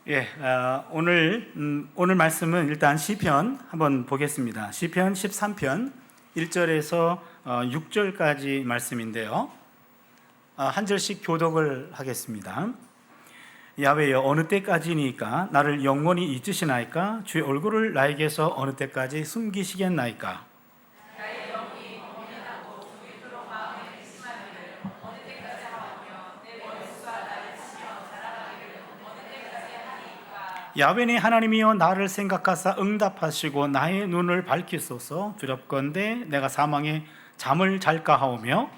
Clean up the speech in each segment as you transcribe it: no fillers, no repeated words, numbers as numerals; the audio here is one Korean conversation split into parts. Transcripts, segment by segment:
오늘 말씀은 일단 시편 한번 보겠습니다. 시편 13편 1절에서 6절까지 말씀인데요. 한 절씩 교독을 하겠습니다. 야훼여, 어느 때까지니까 나를 영원히 잊으시나이까? 주의 얼굴을 나에게서 어느 때까지 숨기시겠나이까? 야훼네 하나님이여, 나를 생각하사 응답하시고 나의 눈을 밝히소서. 두렵건대 내가 사망에 잠을 잘까 하오며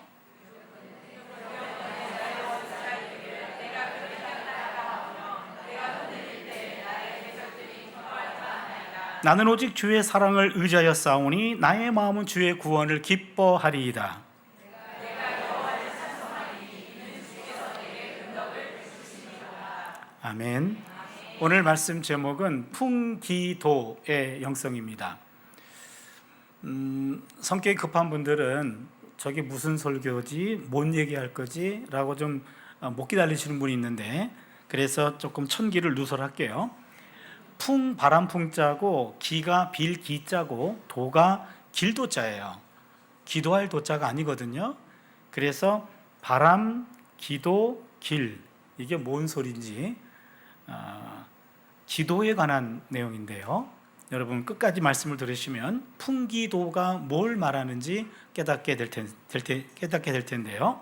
나는 오직 주의 사랑을 의지하여 싸우니 나의 마음은 주의 구원을 기뻐하리이다. 아멘. 오늘 말씀 제목은 풍기도의 영성입니다. 성격이 급한 분들은 저게 무슨 설교지, 뭔 얘기할 거지? 라고 좀 못 기다리시는 분이 있는데, 그래서 조금 천기를 누설할게요. 풍, 바람 풍자고, 기가 빌 기자고, 도가 길도자예요. 기도할 도자가 아니거든요. 그래서 바람, 기도, 길, 이게 뭔 소리인지 기도에 관한 내용인데요. 여러분 끝까지 말씀을 들으시면 풍기도가 뭘 말하는지 깨닫게 될 텐데요.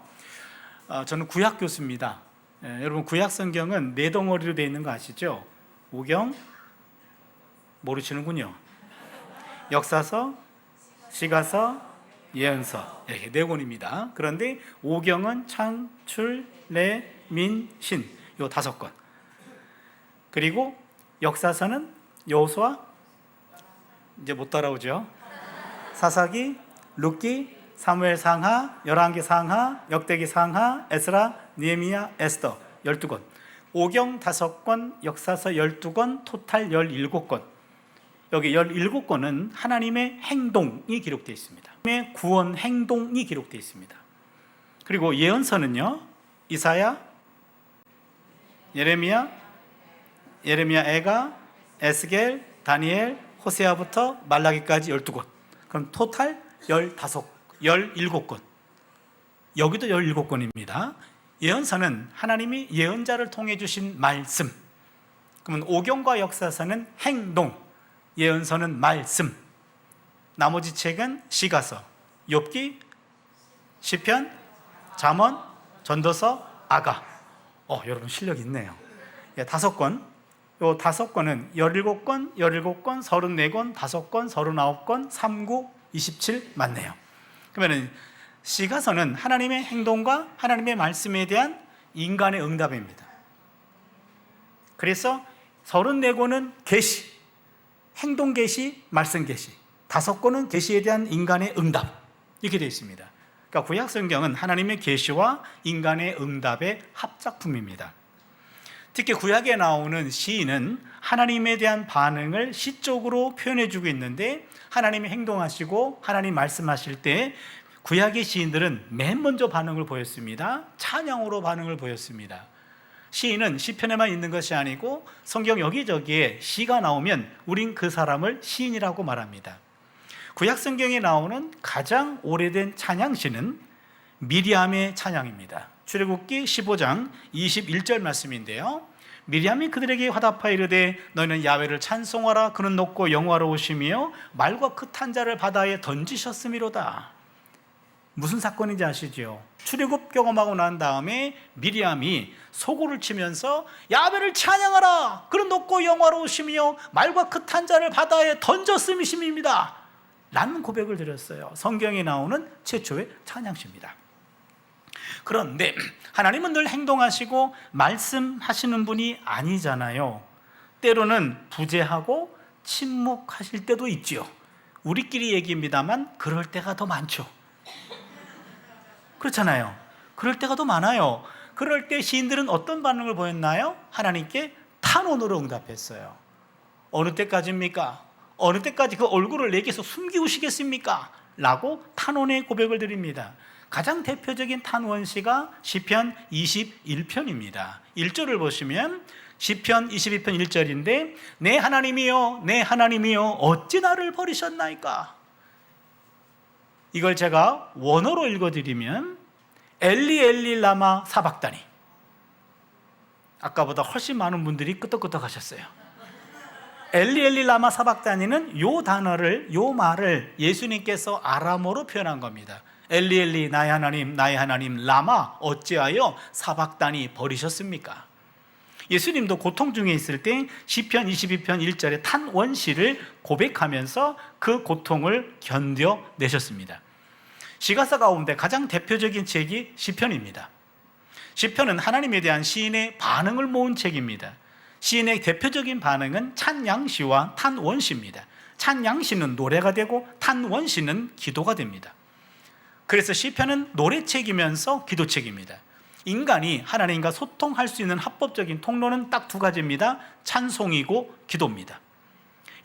저는 구약 교수입니다. 여러분 구약 성경은 네 덩어리로 되어 있는 거 아시죠? 오경, 모르시는군요. 역사서, 시가서, 예언서, 이렇게 네 권입니다. 그런데 오경은 창, 출, 내, 민, 신, 요 5권. 그리고 역사서는 여호수아, 이제 못 따라오죠. 사사기, 룻기, 사무엘 상하, 열왕기 상하, 역대기 상하, 에스라, 느헤미야, 에스더 12권. 오경 5권, 역사서 12권, 토탈 17권. 여기 17권은 하나님의 행동이 기록되어 있습니다. 하나님의 구원 행동이 기록되어 있습니다. 그리고 예언서는요, 이사야, 예레미야, 에가, 에스겔, 다니엘, 호세아부터 말라기까지 12권. 그럼 토탈 17권. 여기도 17권입니다. 예언서는 하나님이 예언자를 통해 주신 말씀. 그러면 오경과 역사서는 행동, 예언서는 말씀. 나머지 책은 시가서, 욥기, 시편, 잠언, 전도서, 아가. 여러분 실력 있네요. 5권. 요 5권은 17권, 34권, 5권, 39권, 39, 27 맞네요. 그러면 시가서는 하나님의 행동과 하나님의 말씀에 대한 인간의 응답입니다. 그래서 34권은 계시, 행동 계시, 말씀 계시, 5권은 계시에 대한 인간의 응답, 이렇게 되어 있습니다. 그러니까 구약 성경은 하나님의 계시와 인간의 응답의 합작품입니다. 특히 구약에 나오는 시인은 하나님에 대한 반응을 시적으로 표현해주고 있는데, 하나님이 행동하시고 하나님 말씀하실 때 구약의 시인들은 맨 먼저 반응을 보였습니다. 찬양으로 반응을 보였습니다. 시인은 시편에만 있는 것이 아니고 성경 여기저기에 시가 나오면 우린 그 사람을 시인이라고 말합니다. 구약 성경에 나오는 가장 오래된 찬양시는 미리암의 찬양입니다. 출애굽기 15장 21절 말씀인데요. 미리암이 그들에게 화답하여 이르되 너희는 야훼를 찬송하라. 그는 높고 영화로우시며 말과 그 탄자를 바다에 던지셨음이로다. 무슨 사건인지 아시죠? 출애굽 경험하고 난 다음에 미리암이 소고를 치면서 야훼를 찬양하라. 그는 높고 영화로우시며 말과 그 탄자를 바다에 던졌음이십니다 라는 고백을 드렸어요. 성경에 나오는 최초의 찬양시입니다. 그런데 하나님은 늘 행동하시고 말씀하시는 분이 아니잖아요. 때로는 부재하고 침묵하실 때도 있지요. 우리끼리 얘기입니다만 그럴 때가 더 많죠. 그렇잖아요. 그럴 때가 더 많아요. 그럴 때 시인들은 어떤 반응을 보였나요? 하나님께 탄원으로 응답했어요. 어느 때까지입니까? 어느 때까지 그 얼굴을 내게서 숨기우시겠습니까? 라고 탄원의 고백을 드립니다. 가장 대표적인 탄원시가 시편 21편입니다. 1절을 보시면 시편 22편 1절인데 내 하나님이여 내 하나님이여 어찌 나를 버리셨나이까. 이걸 제가 원어로 읽어드리면 엘리 엘리 라마 사박다니. 아까보다 훨씬 많은 분들이 끄덕끄덕 하셨어요. 엘리 엘리 라마 사박다니는 요 단어를, 요 말을 예수님께서 아람어로 표현한 겁니다. 엘리 엘리 나의 하나님 라마 어찌하여 사박다니 버리셨습니까? 예수님도 고통 중에 있을 때 시편 22편 1절에 탄 원시를 고백하면서 그 고통을 견뎌내셨습니다. 시가서 가운데 가장 대표적인 책이 시편입니다. 시편은 하나님에 대한 시인의 반응을 모은 책입니다. 시인의 대표적인 반응은 찬양시와 탄원시입니다. 찬양시는 노래가 되고 탄원시는 기도가 됩니다. 그래서 시편은 노래책이면서 기도책입니다. 인간이 하나님과 소통할 수 있는 합법적인 통로는 딱 두 가지입니다. 찬송이고 기도입니다.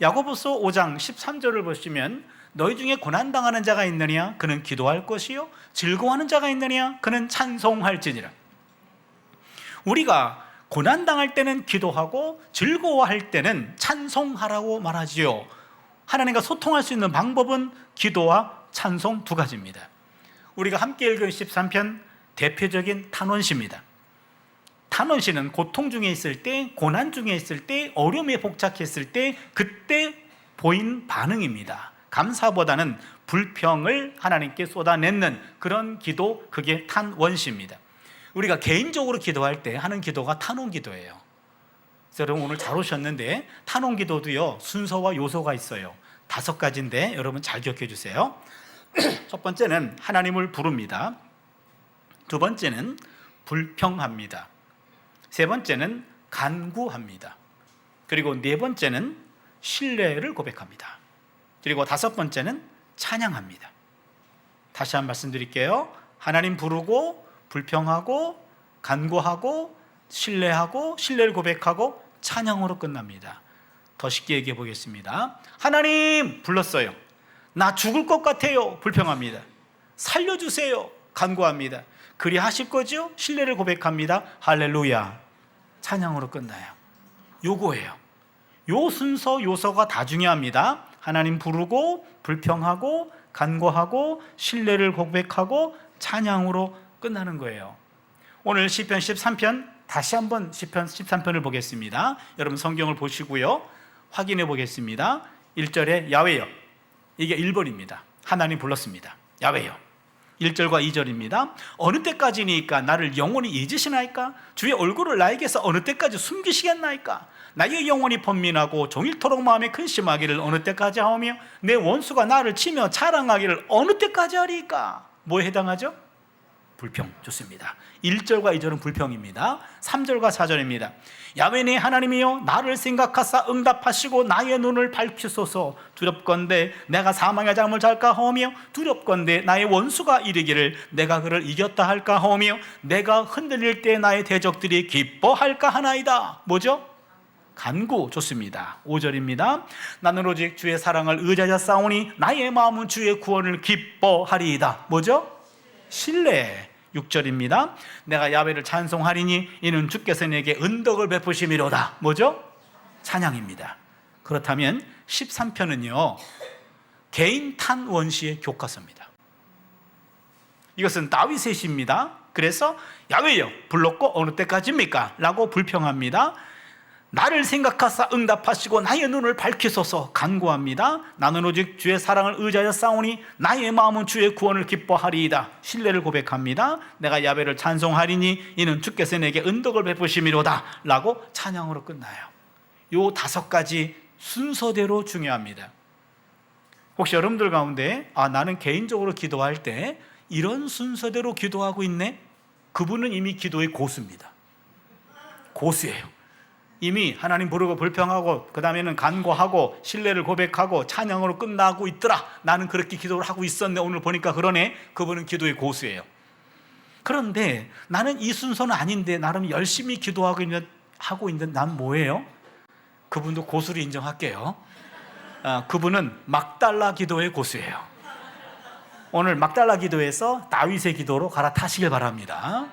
야고보서 5장 13절을 보시면 너희 중에 고난당하는 자가 있느냐 그는 기도할 것이요 즐거워하는 자가 있느냐 그는 찬송할지니라. 우리가 고난당할 때는 기도하고 즐거워할 때는 찬송하라고 말하지요. 하나님과 소통할 수 있는 방법은 기도와 찬송 두 가지입니다. 우리가 함께 읽은 13편 대표적인 탄원시입니다. 탄원시는 고통 중에 있을 때, 고난 중에 있을 때, 어려움에 복잡했을 때 그때 보인 반응입니다. 감사보다는 불평을 하나님께 쏟아내는 그런 기도, 그게 탄원시입니다. 우리가 개인적으로 기도할 때 하는 기도가 탄원기도예요. 그래서 여러분 오늘 잘 오셨는데 탄원기도도요 순서와 요소가 있어요. 5가지인데 여러분 잘 기억해 주세요. 첫 번째는 하나님을 부릅니다. 두 번째는 불평합니다. 세 번째는 간구합니다. 그리고 네 번째는 신뢰를 고백합니다. 그리고 5번째는 찬양합니다. 다시 한번 말씀드릴게요. 하나님 부르고 불평하고 간구하고 신뢰하고 신뢰를 고백하고 찬양으로 끝납니다. 더 쉽게 얘기해 보겠습니다. 하나님 불렀어요. 나 죽을 것 같아요. 불평합니다. 살려주세요. 간구합니다. 그리 하실 거죠? 신뢰를 고백합니다. 할렐루야. 찬양으로 끝나요. 요거예요. 요 순서 요소가 다 중요합니다. 하나님 부르고 불평하고 간구하고 신뢰를 고백하고 찬양으로 끝나는 거예요. 오늘 시편 13편 다시 한번 시편 13편을 보겠습니다. 여러분 성경을 보시고요. 확인해 보겠습니다. 1절에 야훼여. 이게 1번입니다. 하나님 불렀습니다. 야훼여. 1절과 2절입니다. 어느 때까지니까 나를 영원히 잊으시나이까? 주의 얼굴을 나에게서 어느 때까지 숨기시겠나이까? 나의 영혼이 번민하고 종일토록 마음에 근심하기를 어느 때까지 하오며 내 원수가 나를 치며 자랑하기를 어느 때까지 하리까? 뭐에 해당하죠? 불평. 좋습니다. 1절과 2절은 불평입니다. 3절과 4절입니다. 야훼 내 하나님이여 나를 생각하사 응답하시고 나의 눈을 밝히소서. 두렵건대 내가 사망의 잠을 잘까 하오며 두렵건대 나의 원수가 이르기를 내가 그를 이겼다 할까 하오며 내가 흔들릴 때 나의 대적들이 기뻐할까 하나이다. 뭐죠? 간구. 좋습니다. 5절입니다. 나는 오직 주의 사랑을 의지하여 싸우니 나의 마음은 주의 구원을 기뻐하리이다. 뭐죠? 신뢰. 6절입니다. 내가 야훼를 찬송하리니 이는 주께서 내게 은덕을 베푸심이로다. 뭐죠? 찬양입니다. 그렇다면 13편은요 개인 탄원시의 교과서입니다. 이것은 다윗의 시입니다. 그래서 야훼여 불렀고 어느 때까지입니까? 라고 불평합니다. 나를 생각하사 응답하시고 나의 눈을 밝히소서. 간구합니다. 나는 오직 주의 사랑을 의지하여 싸우니 나의 마음은 주의 구원을 기뻐하리이다. 신뢰를 고백합니다. 내가 야훼를 찬송하리니 이는 주께서 내게 은덕을 베푸심이로다. 라고 찬양으로 끝나요. 요 5가지 순서대로 중요합니다. 혹시 여러분들 가운데 나는 개인적으로 기도할 때 이런 순서대로 기도하고 있네? 그분은 이미 기도의 고수입니다. 고수예요. 이미 하나님 부르고 불평하고 그 다음에는 간구하고 신뢰를 고백하고 찬양으로 끝나고 있더라. 나는 그렇게 기도를 하고 있었네. 오늘 보니까 그러네. 그분은 기도의 고수예요. 그런데 나는 이 순서는 아닌데 나름 열심히 기도하고 있는 난 뭐예요? 그분도 고수를 인정할게요. 그분은 막달라 기도의 고수예요. 오늘 막달라 기도에서 다윗의 기도로 갈아타시길 바랍니다.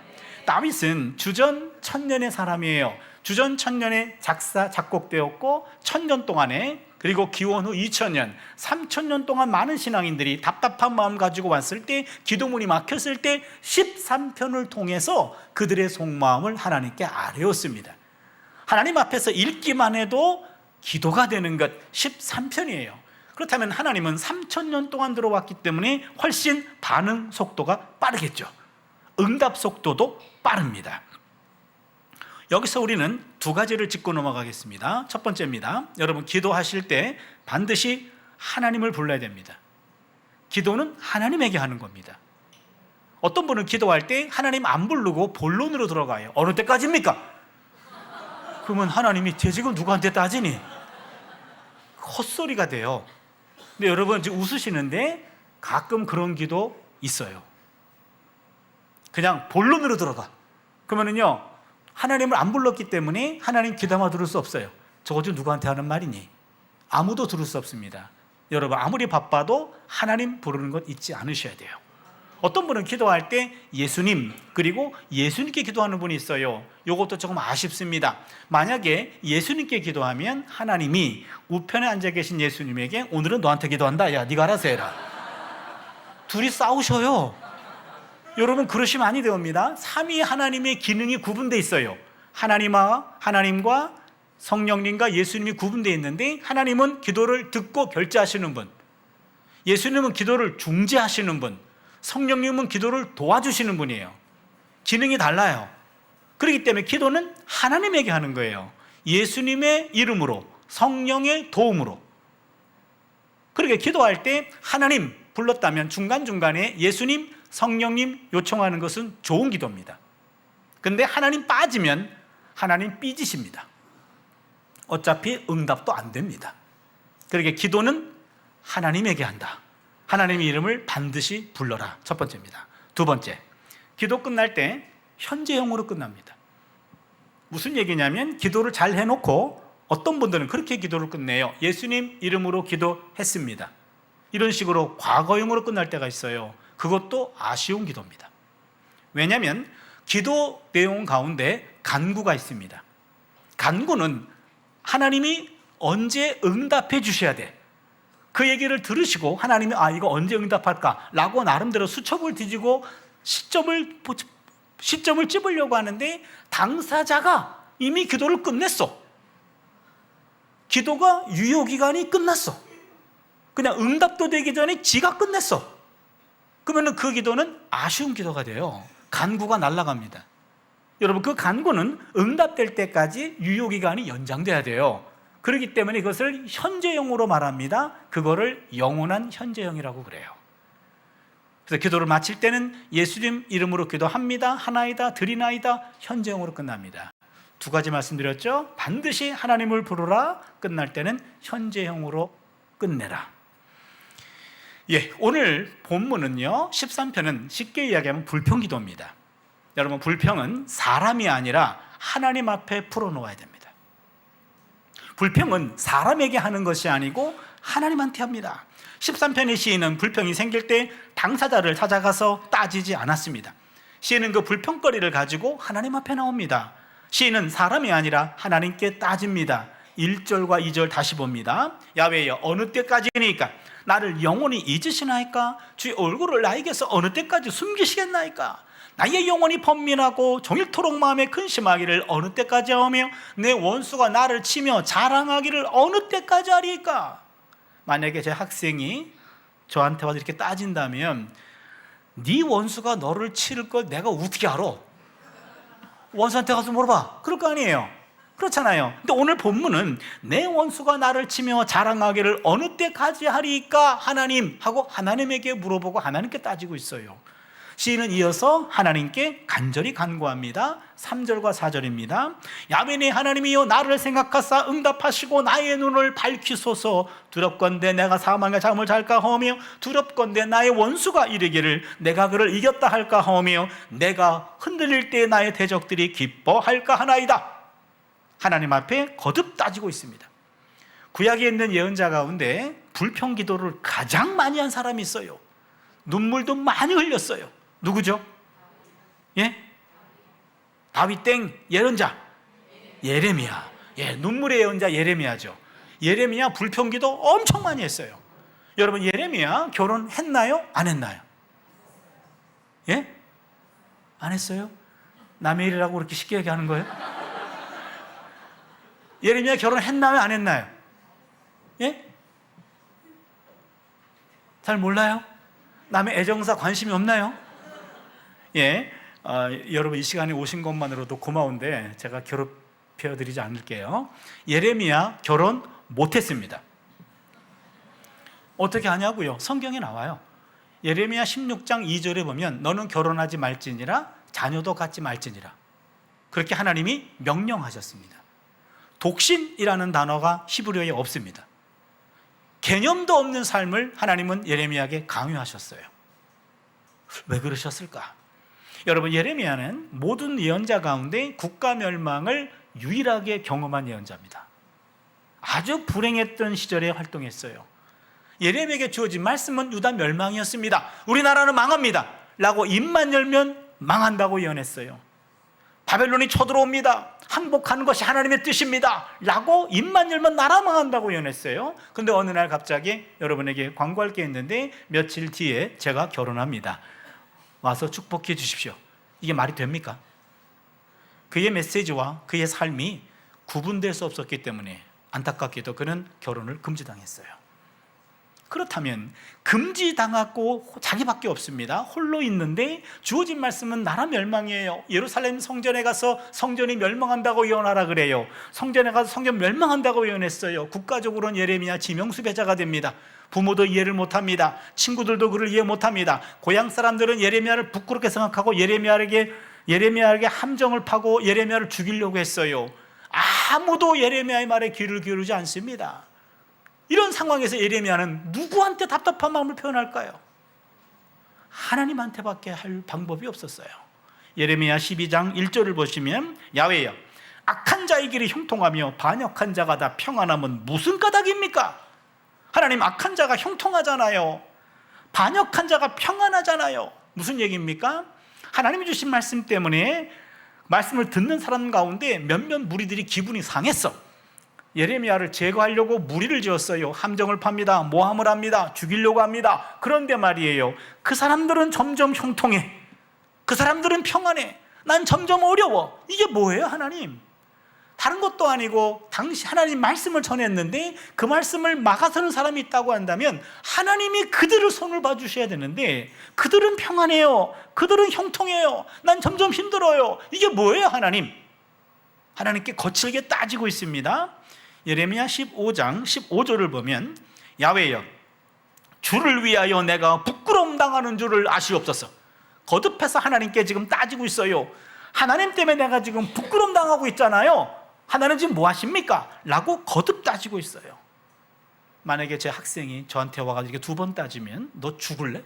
다윗은 주전 1000년의 사람이에요. 주전 1000년에 작곡되었고 1000년 동안에, 그리고 기원 후 2000년, 3000년 동안 많은 신앙인들이 답답한 마음 가지고 왔을 때, 기도문이 막혔을 때 13편을 통해서 그들의 속마음을 하나님께 아뢰었습니다. 하나님 앞에서 읽기만 해도 기도가 되는 것 13편이에요. 그렇다면 하나님은 3000년 동안 들어왔기 때문에 훨씬 반응 속도가 빠르겠죠. 응답 속도도 빠릅니다. 여기서 우리는 두 가지를 짚고 넘어가겠습니다. 첫 번째입니다. 여러분, 기도하실 때 반드시 하나님을 불러야 됩니다. 기도는 하나님에게 하는 겁니다. 어떤 분은 기도할 때 하나님 안 부르고 본론으로 들어가요. 어느 때까지입니까? 그러면 하나님이 지금 누구한테 따지니? 헛소리가 돼요. 근데 여러분 지금 웃으시는데 가끔 그런 기도 있어요. 그냥 본론으로 들어가. 그러면은요, 하나님을 안 불렀기 때문에 하나님 귀담아 들을 수 없어요. 저거 지금 누구한테 하는 말이니? 아무도 들을 수 없습니다. 여러분, 아무리 바빠도 하나님 부르는 것 잊지 않으셔야 돼요. 어떤 분은 기도할 때 예수님, 그리고 예수님께 기도하는 분이 있어요. 이것도 조금 아쉽습니다. 만약에 예수님께 기도하면 하나님이 우편에 앉아 계신 예수님에게 오늘은 너한테 기도한다, 야 네가 알아서 해라. 둘이 싸우셔요. 여러분, 그러시면 아니 됩니다. 삼위 하나님의 기능이 구분되어 있어요. 하나님과 성령님과 예수님이 구분되어 있는데, 하나님은 기도를 듣고 결제하시는 분, 예수님은 기도를 중재하시는 분, 성령님은 기도를 도와주시는 분이에요. 기능이 달라요. 그렇기 때문에 기도는 하나님에게 하는 거예요. 예수님의 이름으로, 성령의 도움으로. 그러니까 기도할 때 하나님 불렀다면 중간중간에 예수님, 성령님 요청하는 것은 좋은 기도입니다. 근데 하나님 빠지면 하나님 삐지십니다. 어차피 응답도 안 됩니다. 그러니까 기도는 하나님에게 한다. 하나님의 이름을 반드시 불러라. 첫 번째입니다. 두 번째, 기도 끝날 때 현재형으로 끝납니다. 무슨 얘기냐면, 기도를 잘 해놓고 어떤 분들은 그렇게 기도를 끝내요. 예수님 이름으로 기도했습니다. 이런 식으로 과거형으로 끝날 때가 있어요. 그것도 아쉬운 기도입니다. 왜냐하면 기도 내용 가운데 간구가 있습니다. 간구는 하나님이 언제 응답해 주셔야 돼. 그 얘기를 들으시고 하나님이 이거 언제 응답할까? 라고 나름대로 수첩을 뒤지고 시점을 찝으려고 하는데, 당사자가 이미 기도를 끝냈어. 기도가 유효기간이 끝났어. 그냥 응답도 되기 전에 지가 끝냈어. 그러면 그 기도는 아쉬운 기도가 돼요. 간구가 날아갑니다. 여러분, 그 간구는 응답될 때까지 유효기간이 연장돼야 돼요. 그렇기 때문에 이것을 현재형으로 말합니다. 그거를 영원한 현재형이라고 그래요. 그래서 기도를 마칠 때는 예수님 이름으로 기도합니다, 하나이다, 드리나이다, 현재형으로 끝납니다. 두 가지 말씀드렸죠. 반드시 하나님을 부르라, 끝날 때는 현재형으로 끝내라. 오늘 본문은요, 13편은 쉽게 이야기하면 불평기도입니다. 여러분, 불평은 사람이 아니라 하나님 앞에 풀어놓아야 됩니다. 불평은 사람에게 하는 것이 아니고 하나님한테 합니다. 13편의 시인은 불평이 생길 때 당사자를 찾아가서 따지지 않았습니다. 시인은 그 불평거리를 가지고 하나님 앞에 나옵니다. 시인은 사람이 아니라 하나님께 따집니다. 1절과 2절 다시 봅니다. 야훼여, 어느 때까지니까 나를 영원히 잊으시나이까? 주의 얼굴을 나에게서 어느 때까지 숨기시겠나이까? 나의 영혼이 번민하고 종일토록 마음에 근심하기를 어느 때까지 하며 내 원수가 나를 치며 자랑하기를 어느 때까지 하리까? 만약에 제 학생이 저한테 와서 이렇게 따진다면, 네 원수가 너를 치를 걸 내가 어떻게 알아? 원수한테 가서 물어봐. 그럴 거 아니에요. 그렇잖아요. 근데 오늘 본문은 내 원수가 나를 치며 자랑하기를 어느 때까지 하리까 하나님 하고 하나님에게 물어보고 하나님께 따지고 있어요. 시인은 이어서 하나님께 간절히 간구합니다. 3절과 4절입니다. 야훼 하나님이여, 나를 생각하사 응답하시고 나의 눈을 밝히소서. 두렵건대 내가 사망의 잠을 잘까 하며 두렵건대 나의 원수가 이르기를 내가 그를 이겼다 할까 하며 내가 흔들릴 때 나의 대적들이 기뻐할까 하나이다. 하나님 앞에 거듭 따지고 있습니다. 구약에 있는 예언자 가운데 불평 기도를 가장 많이 한 사람이 있어요. 눈물도 많이 흘렸어요. 누구죠? 다윗 땡 예언자. 예레미야. 예, 눈물의 예언자 예레미야죠. 예레미야 불평기도 엄청 많이 했어요. 여러분, 예레미야 결혼했나요? 안 했나요? 예? 안 했어요? 남의 일이라고 그렇게 쉽게 얘기하는 거예요? 예레미야 결혼했나요? 안 했나요? 예? 잘 몰라요? 남의 애정사 관심이 없나요? 예, 여러분 이 시간에 오신 것만으로도 고마운데 제가 괴롭혀드리지 않을게요. 예레미야 결혼 못했습니다. 어떻게 하냐고요? 성경에 나와요. 예레미야 16장 2절에 보면 너는 결혼하지 말지니라 자녀도 갖지 말지니라, 그렇게 하나님이 명령하셨습니다. 독신이라는 단어가 히브리어에 없습니다. 개념도 없는 삶을 하나님은 예레미야에게 강요하셨어요. 왜 그러셨을까? 여러분, 예레미야는 모든 예언자 가운데 국가 멸망을 유일하게 경험한 예언자입니다. 아주 불행했던 시절에 활동했어요. 예레미야에게 주어진 말씀은 유다 멸망이었습니다. 우리나라는 망합니다 라고 입만 열면 망한다고 예언했어요. 바벨론이 쳐들어옵니다, 항복하는 것이 하나님의 뜻입니다 라고 입만 열면 나라 망한다고 예언했어요. 근데 어느 날 갑자기 여러분에게 광고할 게 있는데 며칠 뒤에 제가 결혼합니다, 와서 축복해 주십시오. 이게 말이 됩니까? 그의 메시지와 그의 삶이 구분될 수 없었기 때문에 안타깝게도 그는 결혼을 금지당했어요. 그렇다면 금지당하고 자기밖에 없습니다. 홀로 있는데 주어진 말씀은 나라 멸망이에요. 예루살렘 성전에 가서 성전이 멸망한다고 예언하라 그래요. 성전에 가서 성전 멸망한다고 예언했어요. 국가적으로는 예레미야 지명수배자가 됩니다. 부모도 이해를 못합니다. 친구들도 그를 이해 못합니다. 고향 사람들은 예레미야를 부끄럽게 생각하고 예레미야에게 함정을 파고 예레미야를 죽이려고 했어요. 아무도 예레미야의 말에 귀를 기울이지 않습니다. 이런 상황에서 예레미야는 누구한테 답답한 마음을 표현할까요? 하나님한테밖에 할 방법이 없었어요. 예레미야 12장 1절을 보시면 야훼여, 악한 자의 길이 형통하며 반역한 자가 다 평안함은 무슨 까닭입니까? 하나님, 악한 자가 형통하잖아요. 반역한 자가 평안하잖아요. 무슨 얘기입니까? 하나님이 주신 말씀 때문에 말씀을 듣는 사람 가운데 몇몇 무리들이 기분이 상했어. 예레미야를 제거하려고 무리를 지었어요. 함정을 팝니다. 모함을 합니다. 죽이려고 합니다. 그런데 말이에요, 그 사람들은 점점 형통해. 그 사람들은 평안해. 난 점점 어려워. 이게 뭐예요, 하나님? 다른 것도 아니고 당시 하나님 말씀을 전했는데 그 말씀을 막아서는 사람이 있다고 한다면 하나님이 그들을 손을 봐주셔야 되는데 그들은 평안해요. 그들은 형통해요. 난 점점 힘들어요. 이게 뭐예요, 하나님? 하나님께 거칠게 따지고 있습니다. 예레미야 15장 15절을 보면 야훼여, 주를 위하여 내가 부끄러움 당하는 줄을 아시옵소서. 거듭해서 하나님께 지금 따지고 있어요. 하나님 때문에 내가 지금 부끄러움 당하고 있잖아요. 하나님 지금 뭐 하십니까? 라고 거듭 따지고 있어요. 만약에 제 학생이 저한테 와가지고 2번 따지면 너 죽을래?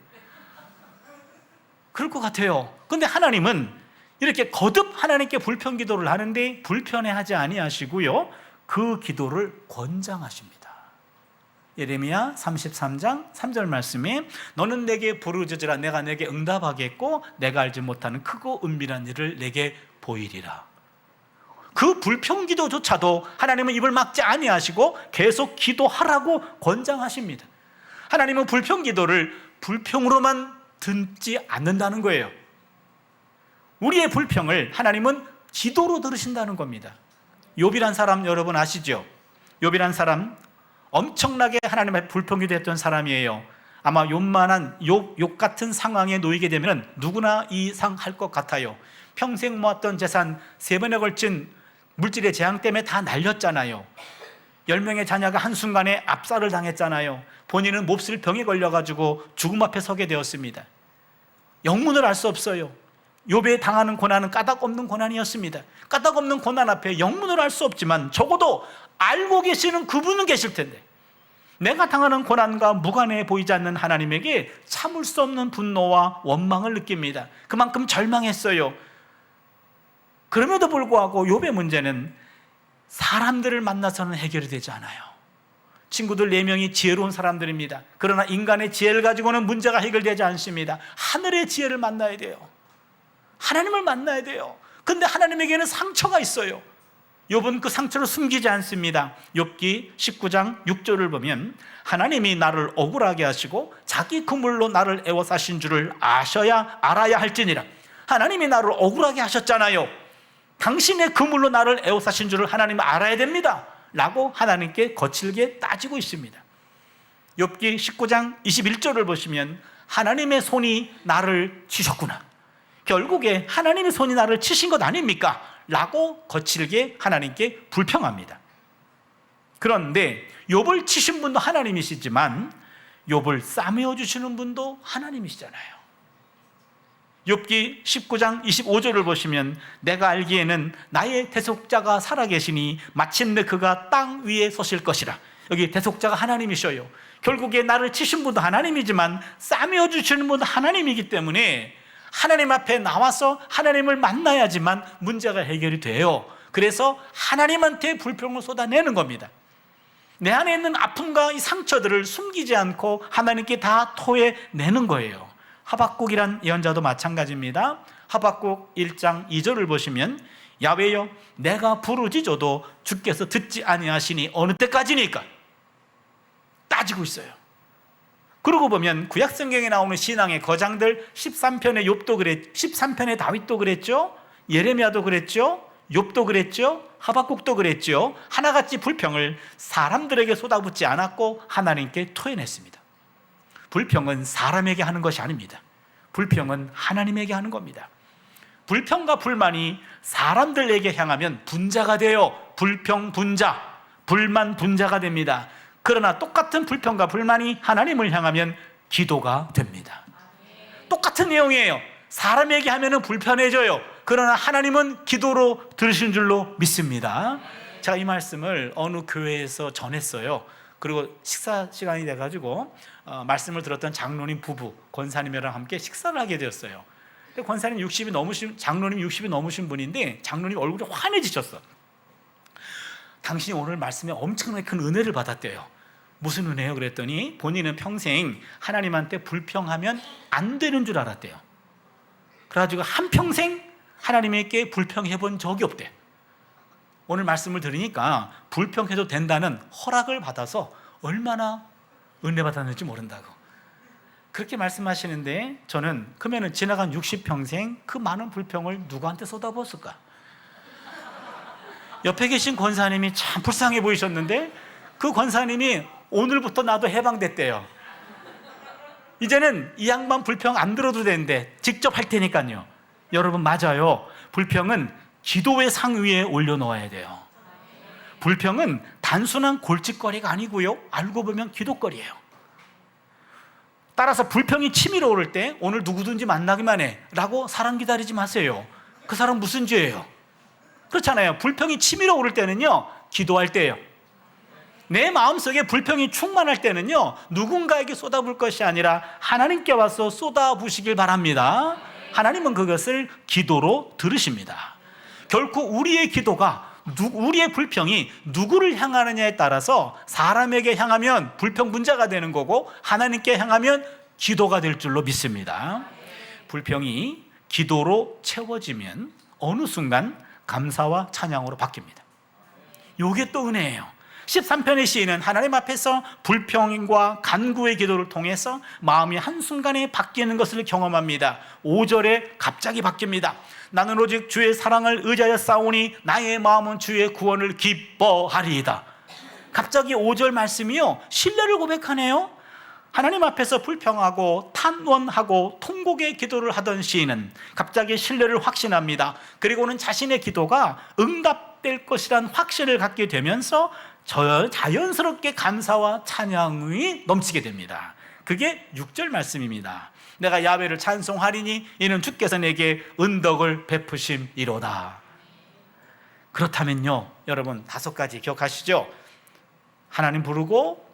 그럴 것 같아요. 근데 하나님은 이렇게 거듭 하나님께 불평 기도를 하는데 불편해하지 아니하시고요, 그 기도를 권장하십니다. 예레미야 33장 3절 말씀에 너는 내게 부르짖으라 내가 내게 응답하겠고 내가 알지 못하는 크고 은밀한 일을 내게 보이리라. 그 불평 기도조차도 하나님은 입을 막지 아니하시고 계속 기도하라고 권장하십니다. 하나님은 불평 기도를 불평으로만 듣지 않는다는 거예요. 우리의 불평을 하나님은 기도로 들으신다는 겁니다. 욥이란 사람 여러분 아시죠? 욥이란 사람 엄청나게 하나님의 불평기도 했던 사람이에요. 아마 욥 같은 상황에 놓이게 되면 누구나 이상할 것 같아요. 평생 모았던 재산 3번에 걸친 물질의 재앙 때문에 다 날렸잖아요. 10명의 자녀가 한순간에 압살을 당했잖아요. 본인은 몹쓸 병에 걸려가지고 죽음 앞에 서게 되었습니다. 영문을 알 수 없어요. 욥에 당하는 고난은 까닭 없는 고난이었습니다. 까닭 없는 고난 앞에 영문을 알 수 없지만 적어도 알고 계시는 그분은 계실 텐데, 내가 당하는 고난과 무관해 보이지 않는 하나님에게 참을 수 없는 분노와 원망을 느낍니다. 그만큼 절망했어요. 그럼에도 불구하고 욥의 문제는 사람들을 만나서는 해결이 되지 않아요. 친구들 4명이 지혜로운 사람들입니다. 그러나 인간의 지혜를 가지고는 문제가 해결되지 않습니다. 하늘의 지혜를 만나야 돼요. 하나님을 만나야 돼요. 근데 하나님에게는 상처가 있어요. 욥은 그 상처를 숨기지 않습니다. 욥기 19장 6절을 보면 하나님이 나를 억울하게 하시고 자기 그물로 나를 애워싸신 줄을 알아야 할지니라. 하나님이 나를 억울하게 하셨잖아요. 당신의 그물로 나를 애워싸신 줄을 하나님은 알아야 됩니다 라고 하나님께 거칠게 따지고 있습니다. 욥기 19장 21절을 보시면 하나님의 손이 나를 치셨구나, 결국에 하나님의 손이 나를 치신 것 아닙니까? 라고 거칠게 하나님께 불평합니다. 그런데 욥을 치신 분도 하나님이시지만 욥을 싸매어 주시는 분도 하나님이시잖아요. 욥기 19장 25절을 보시면 내가 알기에는 나의 대속자가 살아계시니 마침내 그가 땅 위에 서실 것이라. 여기 대속자가 하나님이셔요. 결국에 나를 치신 분도 하나님이지만 싸매어 주시는 분도 하나님이기 때문에 하나님 앞에 나와서 하나님을 만나야지만 문제가 해결이 돼요. 그래서 하나님한테 불평을 쏟아내는 겁니다. 내 안에 있는 아픔과 이 상처들을 숨기지 않고 하나님께 다 토해내는 거예요. 하박국이란 예언자도 마찬가지입니다. 하박국 1장 2절을 보시면 야훼여 내가 부르짖어도 주께서 듣지 아니하시니 어느 때까지니까 따지고 있어요. 그러고 보면 구약성경에 나오는 신앙의 거장들 13편의 욥도 13편의 다윗도 그랬죠. 예레미야도 그랬죠. 욥도 그랬죠. 하박국도 그랬죠. 하나같이 불평을 사람들에게 쏟아붓지 않았고 하나님께 토해냈습니다. 불평은 사람에게 하는 것이 아닙니다. 불평은 하나님에게 하는 겁니다. 불평과 불만이 사람들에게 향하면 분자가 돼요. 불평 분자, 불만 분자가 됩니다. 그러나 똑같은 불평과 불만이 하나님을 향하면 기도가 됩니다. 똑같은 내용이에요. 사람에게 하면 불편해져요. 그러나 하나님은 기도로 들으신 줄로 믿습니다. 제가 이 말씀을 어느 교회에서 전했어요. 그리고 식사 시간이 돼가지고 말씀을 들었던 장로님 부부 권사님이랑 함께 식사를 하게 되었어요. 권사님 60이 넘으신, 장로님 60이 넘으신 분인데 장로님 얼굴이 환해지셨어. 당신이 오늘 말씀에 엄청나게 큰 은혜를 받았대요. 무슨 은혜요? 그랬더니 본인은 평생 하나님한테 불평하면 안 되는 줄 알았대요. 그래가지고 한평생 하나님께 불평해 본 적이 없대. 오늘 말씀을 들으니까 불평해도 된다는 허락을 받아서 얼마나 은혜 받았는지 모른다고 그렇게 말씀하시는데, 저는 그러면 지나간 60평생 그 많은 불평을 누구한테 쏟아부었을까? 옆에 계신 권사님이 참 불쌍해 보이셨는데 그 권사님이 오늘부터 나도 해방됐대요. 이제는 이 양반 불평 안 들어도 되는데 직접 할 테니까요. 여러분, 맞아요. 불평은 기도의 상 위에 올려놓아야 돼요. 불평은 단순한 골칫거리가 아니고요, 알고 보면 기도거리예요. 따라서 불평이 치밀어 오를 때 오늘 누구든지 만나기만 해 라고 사람 기다리지 마세요. 그 사람 무슨 죄예요? 그렇잖아요. 불평이 치밀어 오를 때는요, 기도할 때예요. 내 마음속에 불평이 충만할 때는요, 누군가에게 쏟아부을 것이 아니라 하나님께 와서 쏟아부으시길 바랍니다. 하나님은 그것을 기도로 들으십니다. 결코 우리의 기도가, 우리의 불평이 누구를 향하느냐에 따라서 사람에게 향하면 불평 분자가 되는 거고 하나님께 향하면 기도가 될 줄로 믿습니다. 불평이 기도로 채워지면 어느 순간 감사와 찬양으로 바뀝니다. 이게 또 은혜예요. 13편의 시인은 하나님 앞에서 불평과 간구의 기도를 통해서 마음이 한순간에 바뀌는 것을 경험합니다. 5절에 갑자기 바뀝니다. 나는 오직 주의 사랑을 의지하여 싸우니 나의 마음은 주의 구원을 기뻐하리이다. 갑자기 5절 말씀이요, 신뢰를 고백하네요. 하나님 앞에서 불평하고 탄원하고 통곡의 기도를 하던 시인은 갑자기 신뢰를 확신합니다. 그리고는 자신의 기도가 응답될 것이란 확신을 갖게 되면서 자연스럽게 감사와 찬양이 넘치게 됩니다. 그게 6절 말씀입니다. 내가 야훼를 찬송하리니 이는 주께서 내게 은덕을 베푸심이로다. 그렇다면요, 여러분 5가지 기억하시죠? 하나님 부르고,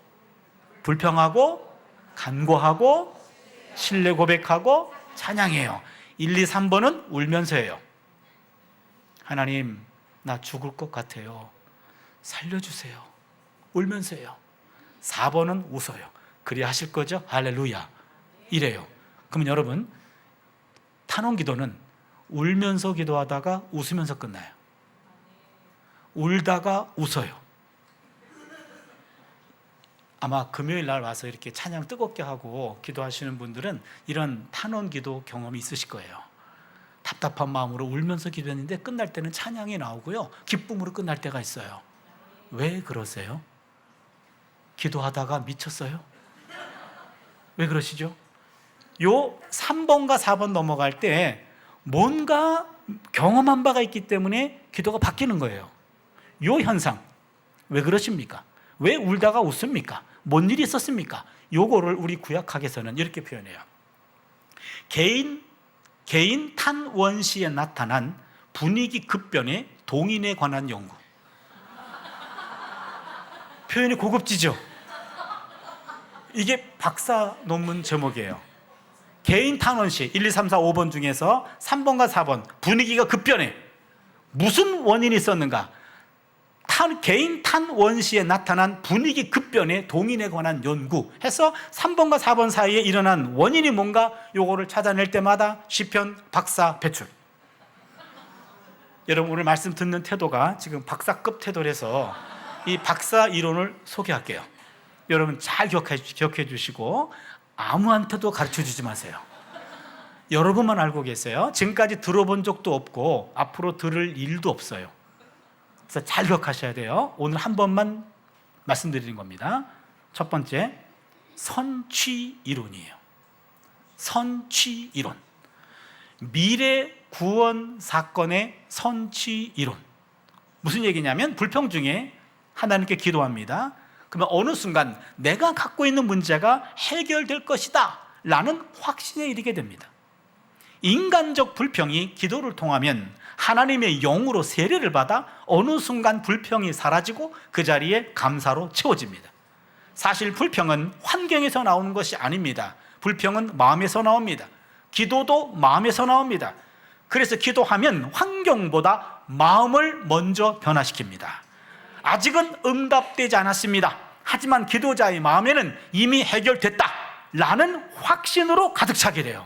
불평하고, 간구하고, 신뢰 고백하고, 찬양해요. 1, 2, 3번은 울면서예요. 하나님, 나 죽을 것 같아요. 살려주세요. 울면서요. 4번은 웃어요. 그리 하실 거죠? 할렐루야. 이래요. 그러면 여러분, 탄원 기도는 울면서 기도하다가 웃으면서 끝나요. 울다가 웃어요. 아마 금요일 날 와서 이렇게 찬양 뜨겁게 하고 기도하시는 분들은 이런 탄원 기도 경험이 있으실 거예요. 답답한 마음으로 울면서 기도했는데 끝날 때는 찬양이 나오고요, 기쁨으로 끝날 때가 있어요. 왜 그러세요? 기도하다가 미쳤어요? 왜 그러시죠? 요 3번과 4번 넘어갈 때 뭔가 경험한 바가 있기 때문에 기도가 바뀌는 거예요. 요 현상, 왜 그러십니까? 왜 울다가 웃습니까? 뭔 일이 있었습니까? 요거를 우리 구약학에서는 이렇게 표현해요. 개인 탄원시에 나타난 분위기 급변의 동인에 관한 연구. 표현이 고급지죠? 이게 박사 논문 제목이에요. 개인 탄원시 1, 2, 3, 4, 5번 중에서 3번과 4번 분위기가 급변해. 무슨 원인이 있었는가? 개인 탄원시에 나타난 분위기 급변의 동인에 관한 연구 해서 3번과 4번 사이에 일어난 원인이 뭔가, 요거를 찾아낼 때마다 시편 박사 배출. 여러분, 오늘 말씀 듣는 태도가 지금 박사급 태도라서 이 박사 이론을 소개할게요. 여러분 잘 기억해 주시고 아무한테도 가르쳐 주지 마세요. 여러분만 알고 계세요. 지금까지 들어본 적도 없고 앞으로 들을 일도 없어요. 그래서 잘 기억하셔야 돼요. 오늘 한 번만 말씀드리는 겁니다. 첫 번째, 선취 이론이에요. 선취 이론. 미래 구원 사건의 선취 이론. 무슨 얘기냐면, 불평 중에 하나님께 기도합니다. 그러면 어느 순간 내가 갖고 있는 문제가 해결될 것이다 라는 확신에 이르게 됩니다. 인간적 불평이 기도를 통하면 하나님의 영으로 세례를 받아 어느 순간 불평이 사라지고 그 자리에 감사로 채워집니다. 사실 불평은 환경에서 나오는 것이 아닙니다. 불평은 마음에서 나옵니다. 기도도 마음에서 나옵니다. 그래서 기도하면 환경보다 마음을 먼저 변화시킵니다. 아직은 응답되지 않았습니다. 하지만 기도자의 마음에는 이미 해결됐다 라는 확신으로 가득 차게 돼요.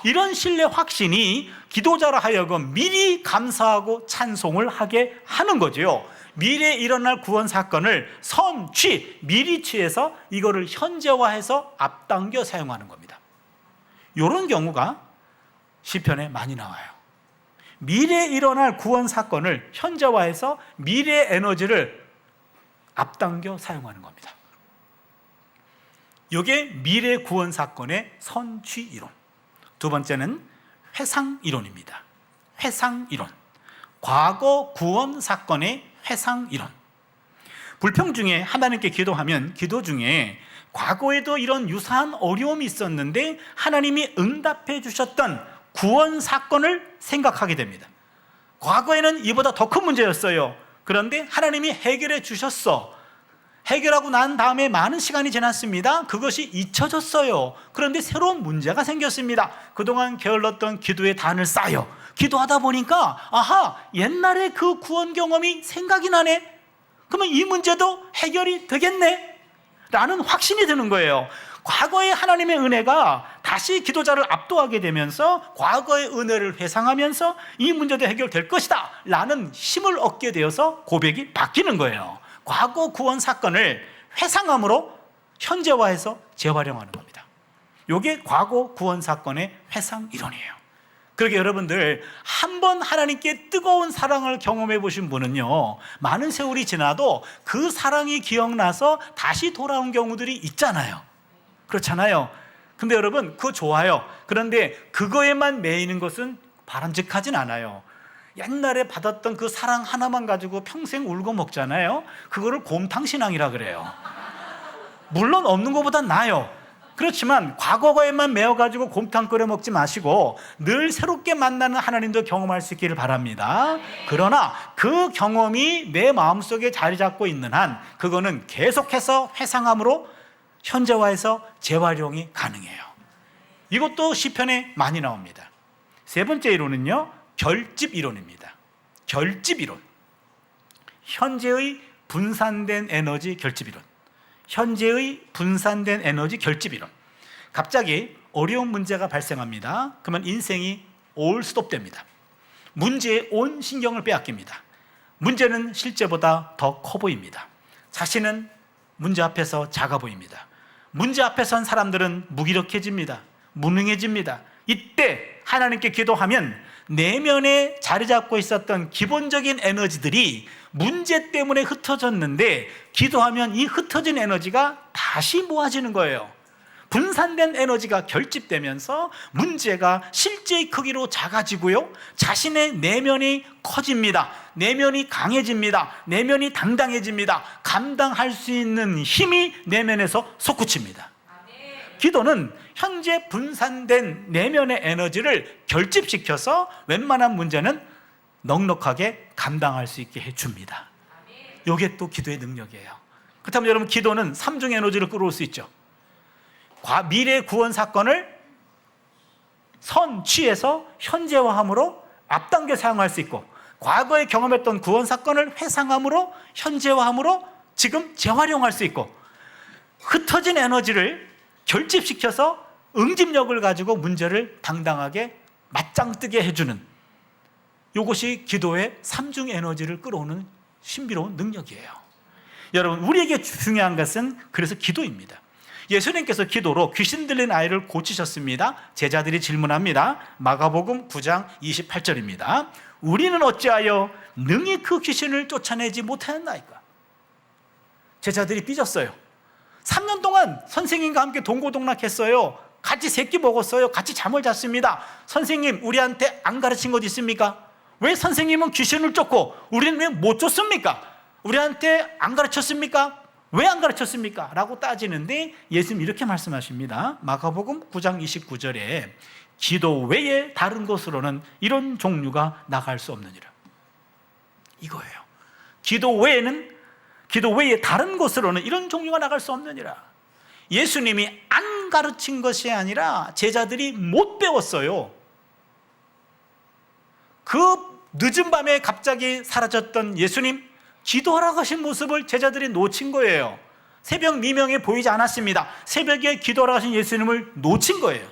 이런 신뢰 확신이 기도자로 하여금 미리 감사하고 찬송을 하게 하는 거죠. 미래에 일어날 구원 사건을 미리 취해서 이거를 현재화해서 앞당겨 사용하는 겁니다. 이런 경우가 시편에 많이 나와요. 미래에 일어날 구원 사건을 현재화해서 미래의 에너지를 앞당겨 사용하는 겁니다. 이게 미래 구원 사건의 선취 이론. 두 번째는 회상 이론입니다. 회상 이론. 과거 구원 사건의 회상 이론. 불평 중에 하나님께 기도하면 기도 중에 과거에도 이런 유사한 어려움이 있었는데 하나님이 응답해 주셨던 구원 사건을 생각하게 됩니다. 과거에는 이보다 더 큰 문제였어요. 그런데 하나님이 해결해 주셨어. 해결하고 난 다음에 많은 시간이 지났습니다. 그것이 잊혀졌어요. 그런데 새로운 문제가 생겼습니다. 그동안 게을렀던 기도의 단을 쌓여 기도하다 보니까 아하, 옛날에 그 구원 경험이 생각이 나네. 그러면 이 문제도 해결이 되겠네 라는 확신이 드는 거예요. 과거의 하나님의 은혜가 다시 기도자를 압도하게 되면서 과거의 은혜를 회상하면서 이 문제도 해결될 것이다 라는 힘을 얻게 되어서 고백이 바뀌는 거예요. 과거 구원 사건을 회상함으로 현재화해서 재활용하는 겁니다. 이게 과거 구원 사건의 회상 이론이에요. 그러게 여러분들, 한번 하나님께 뜨거운 사랑을 경험해 보신 분은요, 많은 세월이 지나도 그 사랑이 기억나서 다시 돌아온 경우들이 있잖아요. 그렇잖아요. 근데 여러분, 그거 좋아요. 그런데 그거에만 매이는 것은 바람직하진 않아요. 옛날에 받았던 그 사랑 하나만 가지고 평생 울고 먹잖아요. 그거를 곰탕신앙이라 그래요. 물론 없는 것보단 나아요. 그렇지만 과거에만 매어가지고 곰탕 끓여 먹지 마시고 늘 새롭게 만나는 하나님도 경험할 수 있기를 바랍니다. 그러나 그 경험이 내 마음속에 자리 잡고 있는 한 그거는 계속해서 회상함으로 현재화해서 재활용이 가능해요. 이것도 시편에 많이 나옵니다. 세 번째 이론은요, 결집 이론입니다. 결집 이론. 현재의 분산된 에너지 결집 이론. 현재의 분산된 에너지 결집 이론. 갑자기 어려운 문제가 발생합니다. 그러면 인생이 올 스톱됩니다. 문제에 온 신경을 빼앗깁니다. 문제는 실제보다 더 커 보입니다. 자신은 문제 앞에서 작아 보입니다. 문제 앞에 선 사람들은 무기력해집니다. 무능해집니다. 이때 하나님께 기도하면 내면에 자리 잡고 있었던 기본적인 에너지들이 문제 때문에 흩어졌는데 기도하면 이 흩어진 에너지가 다시 모아지는 거예요. 분산된 에너지가 결집되면서 문제가 실제의 크기로 작아지고요, 자신의 내면이 커집니다. 내면이 강해집니다. 내면이 당당해집니다. 감당할 수 있는 힘이 내면에서 솟구칩니다. 기도는 현재 분산된 내면의 에너지를 결집시켜서 웬만한 문제는 넉넉하게 감당할 수 있게 해줍니다. 이게 또 기도의 능력이에요. 그렇다면 여러분, 기도는 삼중 에너지를 끌어올 수 있죠. 미래 구원 사건을 선취해서 현재화함으로 앞당겨 사용할 수 있고, 과거에 경험했던 구원 사건을 회상함으로 현재화함으로 지금 재활용할 수 있고, 흩어진 에너지를 결집시켜서 응집력을 가지고 문제를 당당하게 맞짱 뜨게 해주는, 이것이 기도의 삼중 에너지를 끌어오는 신비로운 능력이에요. 여러분, 우리에게 중요한 것은 그래서 기도입니다. 예수님께서 기도로 귀신 들린 아이를 고치셨습니다. 제자들이 질문합니다. 마가복음 9장 28절입니다. 우리는 어찌하여 능히 그 귀신을 쫓아내지 못하였나이까? 제자들이 삐졌어요. 3년 동안 선생님과 함께 동고동락했어요. 같이 새끼 먹었어요. 같이 잠을 잤습니다. 선생님, 우리한테 안 가르친 것 있습니까? 왜 선생님은 귀신을 쫓고 우리는 왜 못 쫓습니까? 우리한테 안 가르쳤습니까? 왜 안 가르쳤습니까? 라고 따지는데 예수님 이렇게 말씀하십니다. 마가복음 9장 29절에 기도 외에 다른 곳으로는 이런 종류가 나갈 수 없느니라. 이거예요. 기도 외에 다른 곳으로는 이런 종류가 나갈 수 없느니라. 예수님이 안 가르친 것이 아니라 제자들이 못 배웠어요. 그 늦은 밤에 갑자기 사라졌던 예수님, 기도하라고 하신 모습을 제자들이 놓친 거예요. 새벽 미명에 보이지 않았습니다. 새벽에 기도하라고 하신 예수님을 놓친 거예요.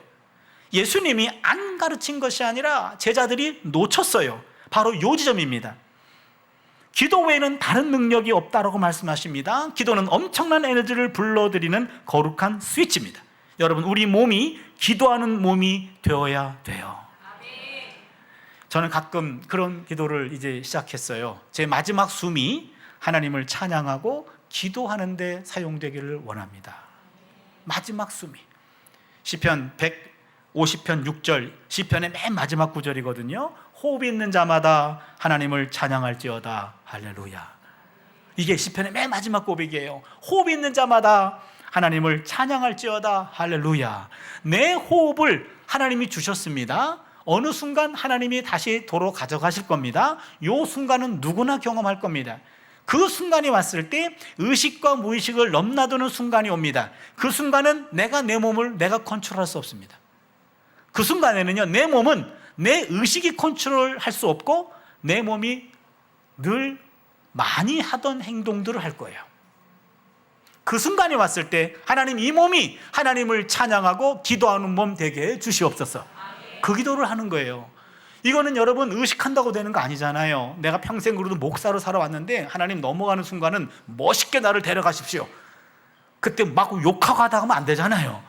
예수님이 안 가르친 것이 아니라 제자들이 놓쳤어요. 바로 이 지점입니다. 기도 외에는 다른 능력이 없다라고 말씀하십니다. 기도는 엄청난 에너지를 불러들이는 거룩한 스위치입니다. 여러분, 우리 몸이 기도하는 몸이 되어야 돼요. 저는 가끔 그런 기도를 이제 시작했어요. 제 마지막 숨이 하나님을 찬양하고 기도하는 데 사용되기를 원합니다. 마지막 숨이. 시편 150편 6절, 시편의 맨 마지막 구절이거든요. 호흡이 있는 자마다 하나님을 찬양할지어다. 할렐루야. 이게 시편의 맨 마지막 고백이에요. 호흡이 있는 자마다 하나님을 찬양할지어다. 할렐루야. 내 호흡을 하나님이 주셨습니다. 어느 순간 하나님이 다시 도로 가져가실 겁니다. 이 순간은 누구나 경험할 겁니다. 그 순간이 왔을 때 의식과 무의식을 넘나드는 순간이 옵니다. 그 순간은 내가 내 몸을 내가 컨트롤할 수 없습니다. 그 순간에는요, 내 몸은 내 의식이 컨트롤할 수 없고 내 몸이 늘 많이 하던 행동들을 할 거예요. 그 순간이 왔을 때 하나님, 이 몸이 하나님을 찬양하고 기도하는 몸 되게 해 주시옵소서. 그 기도를 하는 거예요. 이거는 여러분 의식한다고 되는 거 아니잖아요. 내가 평생 그래도 목사로 살아왔는데 하나님 넘어가는 순간은 멋있게 나를 데려가십시오. 그때 막 욕하고 하다 하면 안 되잖아요.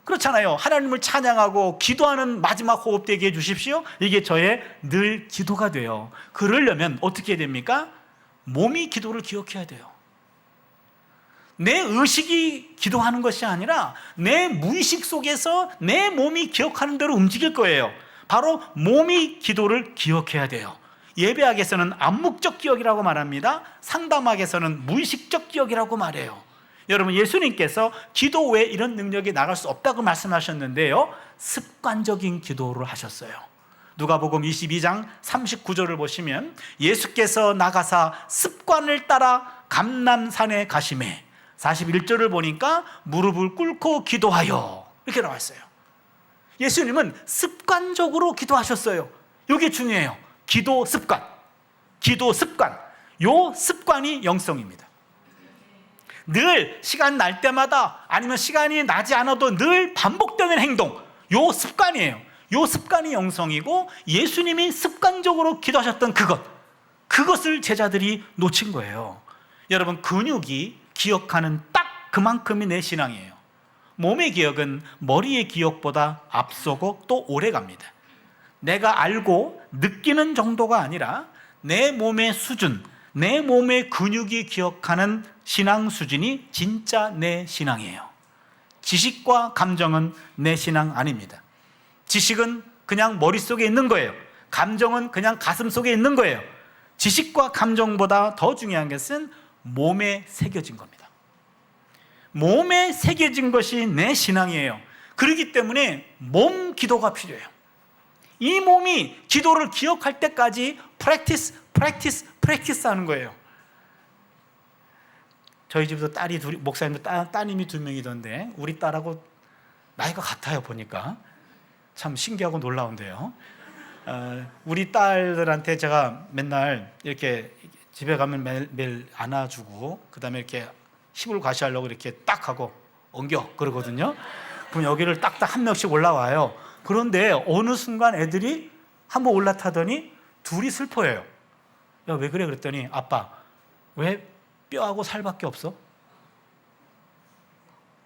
그렇잖아요. 하나님을 찬양하고 기도하는 마지막 호흡 되게 해주십시오. 이게 저의 늘 기도가 돼요. 그러려면 어떻게 해야 됩니까? 몸이 기도를 기억해야 돼요. 내 의식이 기도하는 것이 아니라 내 무의식 속에서 내 몸이 기억하는 대로 움직일 거예요. 바로 몸이 기도를 기억해야 돼요. 예배학에서는 암묵적 기억이라고 말합니다. 상담학에서는 무의식적 기억이라고 말해요. 여러분, 예수님께서 기도 외에 이런 능력이 나갈 수 없다고 말씀하셨는데요, 습관적인 기도를 하셨어요. 누가복음 22장 39절을 보시면 예수께서 나가사 습관을 따라 감람산에 가시매 41절을 보니까 무릎을 꿇고 기도하여, 이렇게 나와 있어요. 예수님은 습관적으로 기도하셨어요. 이게 중요해요. 기도 습관. 요 습관이 영성입니다. 늘 시간 날 때마다, 아니면 시간이 나지 않아도 늘 반복되는 행동, 요 습관이에요. 요 습관이 영성이고, 예수님이 습관적으로 기도하셨던 그것, 그것을 제자들이 놓친 거예요. 여러분, 근육이 기억하는 딱 그만큼이 내 신앙이에요. 몸의 기억은 머리의 기억보다 앞서고 또 오래 갑니다. 내가 알고 느끼는 정도가 아니라 내 몸의 수준, 내 몸의 근육이 기억하는 신앙 수준이 진짜 내 신앙이에요. 지식과 감정은 내 신앙 아닙니다. 지식은 그냥 머릿속에 있는 거예요. 감정은 그냥 가슴 속에 있는 거예요. 지식과 감정보다 더 중요한 것은 몸에 새겨진 겁니다. 몸에 새겨진 것이 내 신앙이에요. 그렇기 때문에 몸 기도가 필요해요. 이 몸이 기도를 기억할 때까지 프랙티스 하는 거예요. 저희 집도 딸이 둘이, 목사님도 따님이 2명이던데 우리 딸하고 나이가 같아요. 보니까 참 신기하고 놀라운데요. 우리 딸들한테 제가 맨날 이렇게 집에 가면 매일 안아주고 그 다음에 이렇게 힘을 과시하려고 이렇게 딱 하고 엉겨 그러거든요. 그럼 여기를 딱딱 한 명씩 올라와요. 그런데 어느 순간 애들이 한번 올라타더니 둘이 슬퍼해요. 야, 왜 그래? 그랬더니 아빠, 왜 뼈하고 살밖에 없어?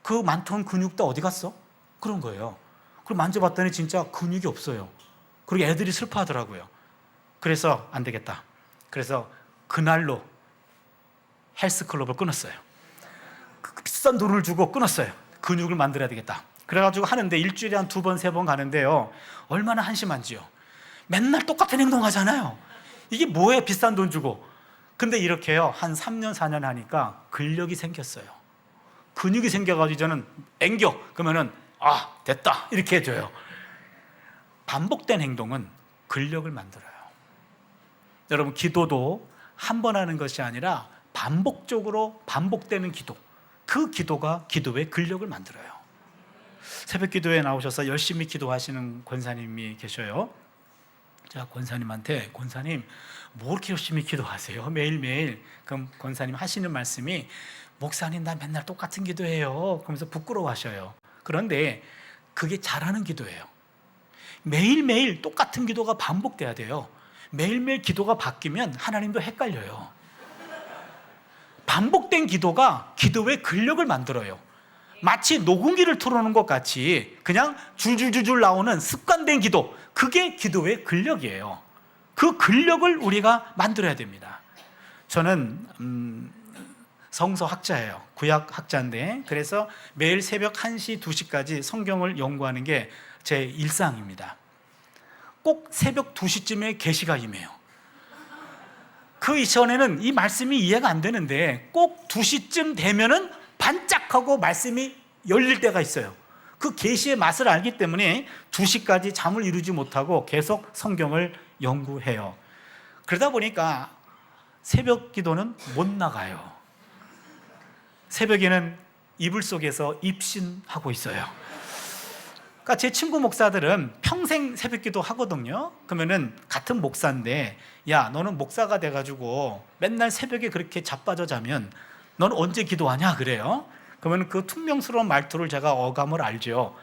그 많던 근육 다 어디 갔어? 그런 거예요. 그럼 만져봤더니 진짜 근육이 없어요. 그리고 애들이 슬퍼하더라고요. 그래서 안 되겠다. 그래서 그날로 헬스클럽을 끊었어요. 그 비싼 돈을 주고 끊었어요. 근육을 만들어야 되겠다. 그래가지고 하는데 일주일에 한 2번, 3번 가는데요. 얼마나 한심한지요. 맨날 똑같은 행동하잖아요. 이게 뭐예요? 비싼 돈 주고. 근데 이렇게요. 한 3년, 4년 하니까 근력이 생겼어요. 근육이 생겨가지고 저는 앵겨. 그러면은 됐다. 이렇게 해줘요. 반복된 행동은 근력을 만들어요. 여러분, 기도도 한 번 하는 것이 아니라 반복적으로 반복되는 기도. 그 기도가 기도의 근력을 만들어요. 새벽 기도에 나오셔서 열심히 기도하시는 권사님이 계셔요. 제가 권사님한테, 권사님 뭐 이렇게 열심히 기도하세요? 매일매일. 그럼 권사님 하시는 말씀이, 목사님 나 맨날 똑같은 기도해요. 그러면서 부끄러워하셔요. 그런데 그게 잘하는 기도예요. 매일매일 똑같은 기도가 반복돼야 돼요. 매일매일 기도가 바뀌면 하나님도 헷갈려요. 반복된 기도가 기도의 근력을 만들어요. 마치 녹음기를 틀어놓은 것 같이 그냥 줄줄줄줄 나오는 습관된 기도, 그게 기도의 근력이에요. 그 근력을 우리가 만들어야 됩니다. 저는 성서학자예요. 구약학자인데, 그래서 매일 새벽 1시, 2시까지 성경을 연구하는 게 제 일상입니다. 꼭 새벽 2시쯤에 계시가 임해요. 그 이전에는 이 말씀이 이해가 안 되는데 꼭 2시쯤 되면은 반짝하고 말씀이 열릴 때가 있어요. 그 계시의 맛을 알기 때문에 2시까지 잠을 이루지 못하고 계속 성경을 연구해요. 그러다 보니까 새벽 기도는 못 나가요. 새벽에는 이불 속에서 입신하고 있어요. 그러니까 제 친구 목사들은 평생 새벽 기도 하거든요. 그러면은 같은 목사인데, 야, 너는 목사가 돼가지고 맨날 새벽에 그렇게 자빠져 자면 넌 언제 기도하냐 그래요. 그러면 그 퉁명스러운 말투를 제가 어감을 알죠.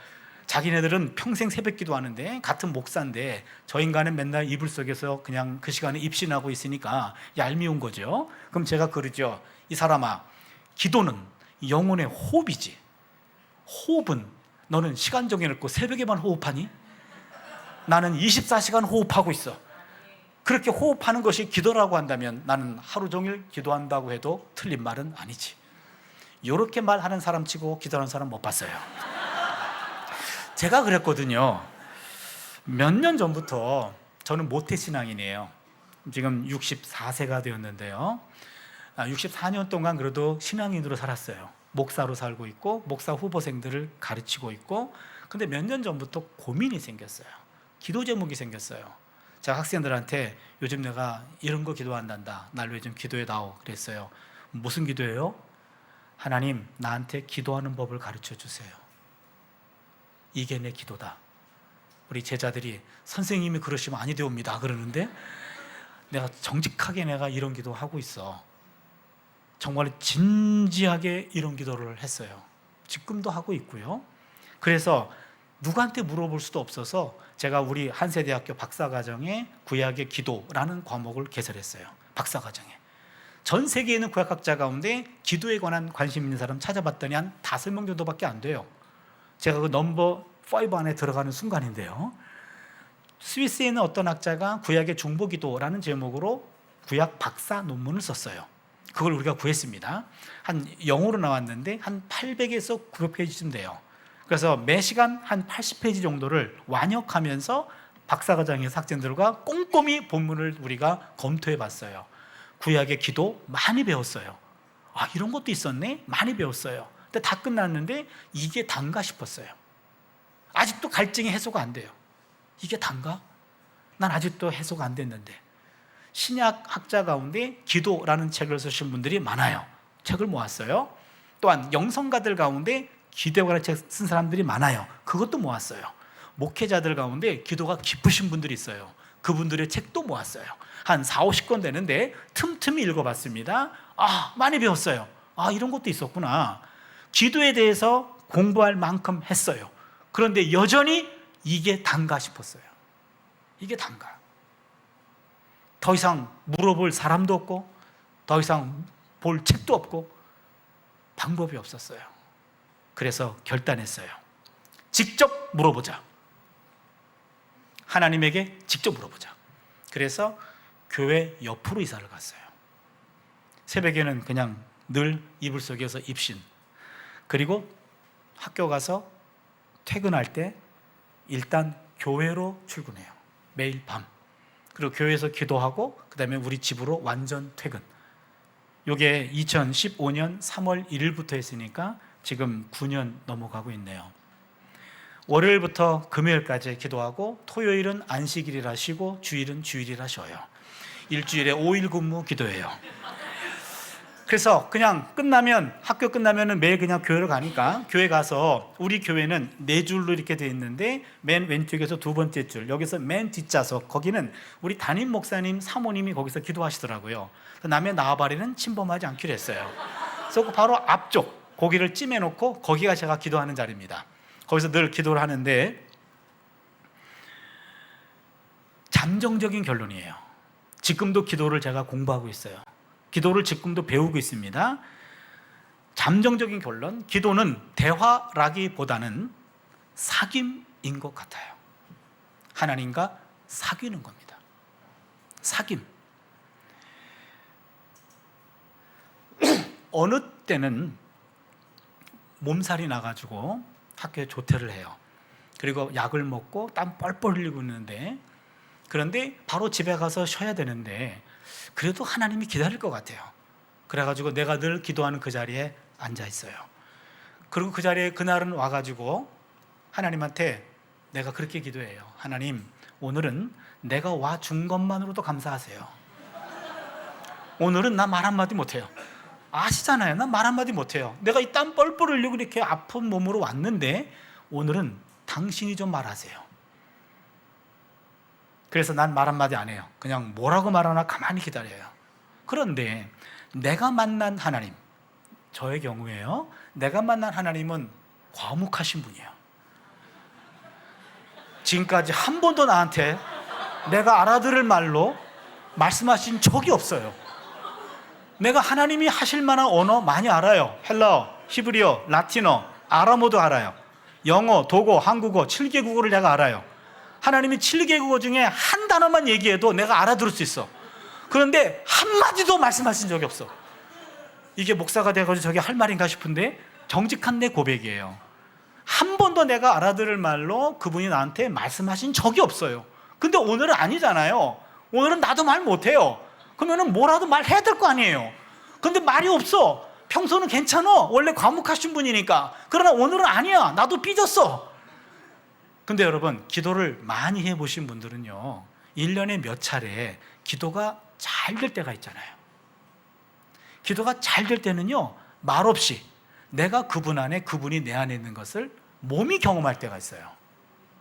자기네들은 평생 새벽 기도하는데 같은 목사인데 저 인간은 맨날 이불 속에서 그냥 그 시간에 입신하고 있으니까 얄미운 거죠. 그럼 제가 그러죠. 이 사람아, 기도는 영혼의 호흡이지. 호흡은 너는 시간 정해놓고 새벽에만 호흡하니? 나는 24시간 호흡하고 있어. 그렇게 호흡하는 것이 기도라고 한다면 나는 하루 종일 기도한다고 해도 틀린 말은 아니지. 이렇게 말하는 사람 치고 기도하는 사람 못 봤어요. 제가 그랬거든요. 몇 년 전부터 저는 모태신앙인이에요. 지금 64세가 되었는데요. 64년 동안 그래도 신앙인으로 살았어요. 목사로 살고 있고 목사 후보생들을 가르치고 있고. 근데 몇 년 전부터 고민이 생겼어요. 기도 제목이 생겼어요. 제가 학생들한테 요즘 내가 이런 거 기도한단다. 날 왜 좀 기도해 다오 그랬어요. 무슨 기도예요? 하나님, 나한테 기도하는 법을 가르쳐 주세요. 이게 내 기도다. 우리 제자들이 선생님이 그러시면 아니 되옵니다 그러는데, 내가 정직하게 내가 이런 기도하고 있어. 정말 진지하게 이런 기도를 했어요. 지금도 하고 있고요. 그래서 누구한테 물어볼 수도 없어서 제가 우리 한세대학교 박사과정에 구약의 기도라는 과목을 개설했어요. 박사과정에. 전 세계에 있는 구약학자 가운데 기도에 관한 관심 있는 사람 찾아봤더니 한 5명 정도밖에 안 돼요. 제가 그 넘버 5 안에 들어가는 순간인데요, 스위스에 있는 어떤 학자가 구약의 중보기도라는 제목으로 구약 박사 논문을 썼어요. 그걸 우리가 구했습니다. 한 영어로 나왔는데 한 800에서 900페이지쯤 돼요. 그래서 매 시간 한 80페이지 정도를 완역하면서 박사과정에서 학생들과 꼼꼼히 본문을 우리가 검토해 봤어요. 구약의 기도 많이 배웠어요. 아, 이런 것도 있었네? 많이 배웠어요. 근데 다 끝났는데 이게 단가 싶었어요. 아직도 갈증이 해소가 안 돼요. 이게 단가? 난 아직도 해소가 안 됐는데. 신약 학자 가운데 기도라는 책을 쓰신 분들이 많아요. 책을 모았어요. 또한 영성가들 가운데 기도에 관한 책 쓴 사람들이 많아요. 그것도 모았어요. 목회자들 가운데 기도가 깊으신 분들이 있어요. 그분들의 책도 모았어요. 한 4, 50권 되는데 틈틈이 읽어봤습니다. 아, 많이 배웠어요. 아, 이런 것도 있었구나. 기도에 대해서 공부할 만큼 했어요. 그런데 여전히 이게 단가 싶었어요. 이게 단가. 더 이상 물어볼 사람도 없고, 더 이상 볼 책도 없고, 방법이 없었어요. 그래서 결단했어요. 직접 물어보자. 하나님에게 직접 물어보자. 그래서 교회 옆으로 이사를 갔어요. 새벽에는 그냥 늘 이불 속에서 입신, 그리고 학교 가서 퇴근할 때 일단 교회로 출근해요. 매일 밤. 그리고 교회에서 기도하고 그 다음에 우리 집으로 완전 퇴근. 이게 2015년 3월 1일부터 했으니까 지금 9년 넘어가고 있네요. 월요일부터 금요일까지 기도하고 토요일은 안식일이라 쉬고 주일은 주일이라 쉬어요. 일주일에 5일 근무 기도해요. 그래서 그냥 끝나면, 학교 끝나면은 매일 그냥 교회를 가니까, 교회 가서 우리 교회는 4줄로 이렇게 되어 있는데 맨 왼쪽에서 두 번째 줄, 여기서 맨 뒷좌석, 거기는 우리 담임 목사님 사모님이 거기서 기도하시더라고요. 남의 나와바리는 침범하지 않기로 했어요. 그래서 바로 앞쪽 고기를 찜해놓고 거기가 제가 기도하는 자리입니다. 거기서 늘 기도를 하는데 잠정적인 결론이에요. 지금도 기도를 제가 공부하고 있어요. 기도를 지금도 배우고 있습니다. 잠정적인 결론, 기도는 대화라기보다는 사귐인 것 같아요. 하나님과 사귀는 겁니다. 사귐. 어느 때는 몸살이 나가지고 학교에 조퇴를 해요. 그리고 약을 먹고 땀 뻘뻘 흘리고 있는데, 그런데 바로 집에 가서 쉬어야 되는데 그래도 하나님이 기다릴 것 같아요. 그래가지고 내가 늘 기도하는 그 자리에 앉아 있어요. 그리고 그 자리에 그날은 와가지고 하나님한테 내가 그렇게 기도해요. 하나님, 오늘은 내가 와준 것만으로도 감사하세요. 오늘은 나 말 한마디 못해요. 아시잖아요. 나 말 한마디 못해요. 내가 이 땀 뻘뻘 흘리고 이렇게 아픈 몸으로 왔는데 오늘은 당신이 좀 말하세요. 그래서 난 말 한마디 안 해요. 그냥 뭐라고 말하나 가만히 기다려요. 그런데 내가 만난 하나님, 저의 경우에요, 내가 만난 하나님은 과묵하신 분이에요. 지금까지 한 번도 나한테 내가 알아들을 말로 말씀하신 적이 없어요. 내가 하나님이 하실 만한 언어 많이 알아요. 헬라어, 히브리어, 라틴어, 아람어도 알아요. 영어, 독어, 한국어, 7개 국어를 내가 알아요. 하나님이 7개 국어 중에 한 단어만 얘기해도 내가 알아들을 수 있어. 그런데 한마디도 말씀하신 적이 없어. 이게 목사가 돼가지고 저게 할 말인가 싶은데 정직한 내 고백이에요. 한 번도 내가 알아들을 말로 그분이 나한테 말씀하신 적이 없어요. 근데 오늘은 아니잖아요. 오늘은 나도 말 못해요. 그러면 뭐라도 말해야 될 거 아니에요. 근데 말이 없어. 평소는 괜찮아. 원래 과묵하신 분이니까. 그러나 오늘은 아니야. 나도 삐졌어. 근데 여러분, 기도를 많이 해보신 분들은요, 1년에 몇 차례 기도가 잘 될 때가 있잖아요. 기도가 잘 될 때는요, 말없이 내가 그분 안에, 그분이 내 안에 있는 것을 몸이 경험할 때가 있어요.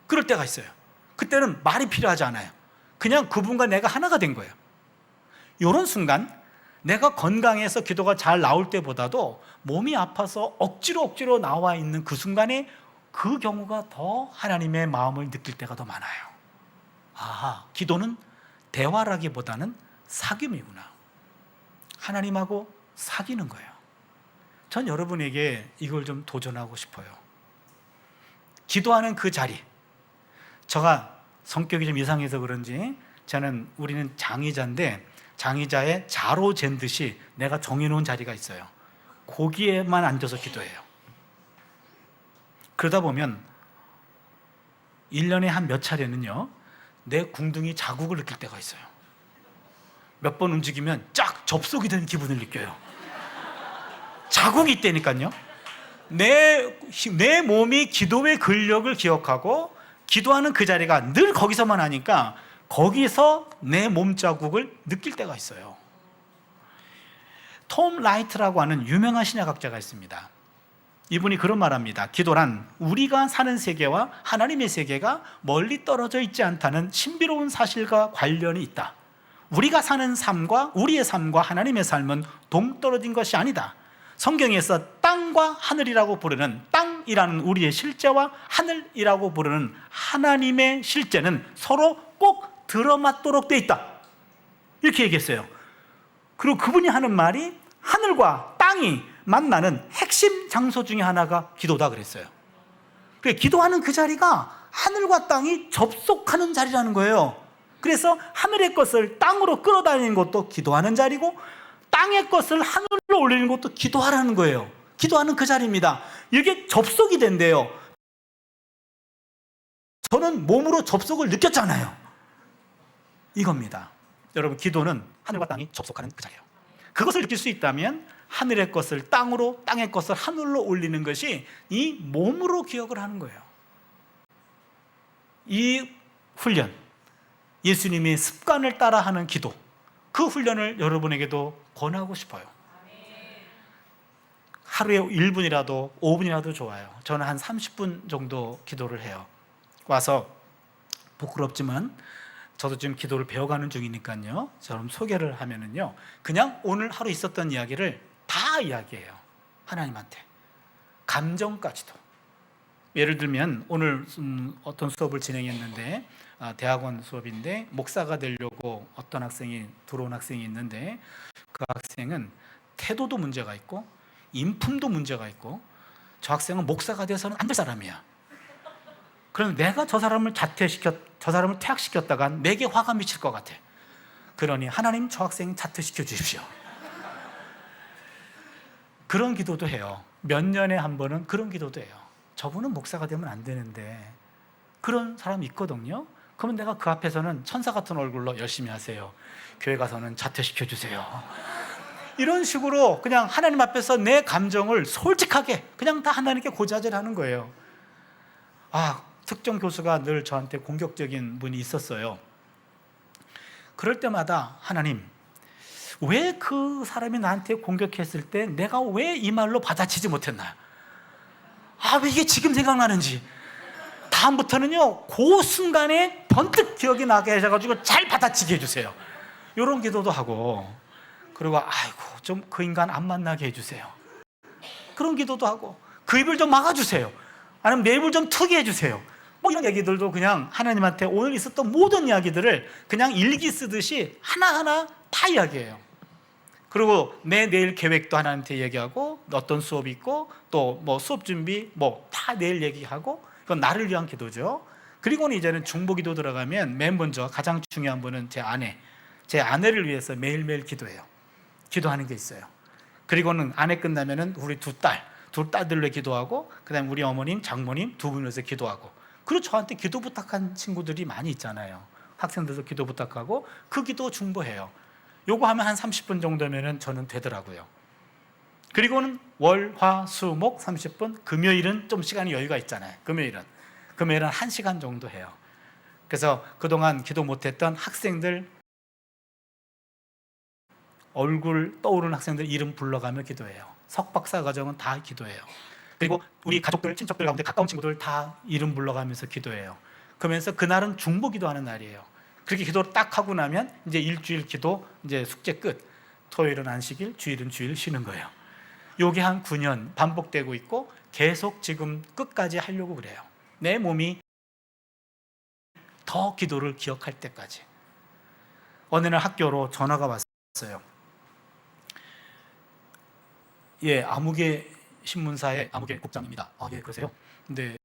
그럴 때가 있어요. 그때는 말이 필요하지 않아요. 그냥 그분과 내가 하나가 된 거예요. 이런 순간, 내가 건강해서 기도가 잘 나올 때보다도 몸이 아파서 억지로 나와 있는 그 순간에 그 경우가 더 하나님의 마음을 느낄 때가 더 많아요. 아, 기도는 대화라기보다는 사귐이구나. 하나님하고 사귀는 거예요. 전 여러분에게 이걸 좀 도전하고 싶어요. 기도하는 그 자리. 제가 성격이 좀 이상해서 그런지 우리는 장의자인데 장의자의 자로 잰 듯이 내가 정해놓은 자리가 있어요. 거기에만 앉아서 기도해요. 그러다 보면 1년에 한 몇 차례는요, 내 궁둥이 자국을 느낄 때가 있어요. 몇 번 움직이면 쫙 접속이 되는 기분을 느껴요. 자국이 있다니까요. 내 몸이 기도의 근력을 기억하고 기도하는 그 자리가 늘 거기서만 하니까 거기서 내 몸자국을 느낄 때가 있어요. 톰 라이트라고 하는 유명한 신약학자가 있습니다. 이분이 그런 말합니다. 기도란 우리가 사는 세계와 하나님의 세계가 멀리 떨어져 있지 않다는 신비로운 사실과 관련이 있다. 우리가 사는 삶과 우리의 삶과 하나님의 삶은 동떨어진 것이 아니다. 성경에서 땅과 하늘이라고 부르는 땅이라는 우리의 실제와 하늘이라고 부르는 하나님의 실제는 서로 꼭 들어맞도록 돼 있다. 이렇게 얘기했어요. 그리고 그분이 하는 말이 하늘과 땅이 만나는 핵심 장소 중에 하나가 기도다 그랬어요. 기도하는 그 자리가 하늘과 땅이 접속하는 자리라는 거예요. 그래서 하늘의 것을 땅으로 끌어다니는 것도 기도하는 자리고 땅의 것을 하늘로 올리는 것도 기도하라는 거예요. 기도하는 그 자리입니다. 이게 접속이 된대요. 저는 몸으로 접속을 느꼈잖아요. 이겁니다. 여러분, 기도는 하늘과 땅이 접속하는 그 자리예요. 그것을 느낄 수 있다면 하늘의 것을 땅으로, 땅의 것을 하늘로 올리는 것이 이 몸으로 기억을 하는 거예요. 이 훈련, 예수님의 습관을 따라하는 기도, 그 훈련을 여러분에게도 권하고 싶어요. 하루에 1분이라도 5분이라도 좋아요. 저는 한 30분 정도 기도를 해요. 와서 부끄럽지만 저도 지금 기도를 배워가는 중이니까요, 저럼 소개를 하면은요, 그냥 오늘 하루 있었던 이야기를 다 이야기해요. 하나님한테. 감정까지도. 예를 들면 오늘 어떤 수업을 진행했는데, 대학원 수업인데 목사가 되려고 어떤 학생이 들어온 학생이 있는데, 그 학생은 태도도 문제가 있고 인품도 문제가 있고, 저 학생은 목사가 돼서는 안 될 사람이야. 그럼 내가 저 사람을 퇴학시켰다가 내게 화가 미칠 것 같아. 그러니 하나님, 저 학생 자퇴시켜 주십시오. 그런 기도도 해요. 몇 년에 한 번은 그런 기도도 해요. 저분은 목사가 되면 안 되는데, 그런 사람이 있거든요. 그러면 내가 그 앞에서는 천사 같은 얼굴로 열심히 하세요, 교회 가서는 자퇴시켜 주세요, 이런 식으로 그냥 하나님 앞에서 내 감정을 솔직하게 그냥 다 하나님께 고자질하는 거예요. 특정 교수가 늘 저한테 공격적인 분이 있었어요. 그럴 때마다 하나님, 왜 그 사람이 나한테 공격했을 때 내가 왜 이 말로 받아치지 못했나? 왜 이게 지금 생각나는지. 다음부터는요, 그 순간에 번뜩 기억이 나게 하셔가지고 잘 받아치게 해주세요. 이런 기도도 하고, 그리고 좀 그 인간 안 만나게 해주세요. 그런 기도도 하고, 그 입을 좀 막아주세요. 아니면 내 입을 좀 트게 해주세요. 이런 얘기들도 그냥 하나님한테 오늘 있었던 모든 이야기들을 그냥 일기 쓰듯이 하나하나 다 이야기해요. 그리고 내 내일 계획도 하나님한테 얘기하고, 어떤 수업이 있고, 또 수업 준비 다 내일 얘기하고, 그건 나를 위한 기도죠. 그리고는 이제는 중보기도 들어가면 맨 먼저 가장 중요한 분은 제 아내를 위해서 매일매일 기도해요. 기도하는 게 있어요. 그리고는 아내 끝나면은 우리 두 딸들로 기도하고, 그 다음에 우리 어머님, 장모님 두 분에서 기도하고, 그리고 저한테 기도 부탁한 친구들이 많이 있잖아요. 학생들도 기도 부탁하고, 그 기도 중보해요. 요거 하면 한 30분 정도면은 저는 되더라고요. 그리고는 월, 화, 수, 목 30분, 금요일은 좀 시간이 여유가 있잖아요. 금요일은 1시간 정도 해요. 그래서 그동안 기도 못했던 학생들 얼굴 떠오르는 학생들 이름 불러가며 기도해요. 석박사 과정은 다 기도해요. 그리고 우리 가족들, 친척들 가운데 가까운 친구들 다 이름 불러가면서 기도해요. 그러면서 그날은 중보 기도하는 날이에요. 그렇게 기도를 딱 하고 나면 이제 일주일 기도, 이제 숙제 끝. 토요일은 안식일, 주일은 주일 쉬는 거예요. 요게 한 9년 반복되고 있고, 계속 지금 끝까지 하려고 그래요. 내 몸이 더 기도를 기억할 때까지. 어느 날 학교로 전화가 왔어요. 예, 아무개 신문사의 아무개 국장입니다. 아, 예, 그러세요? 근데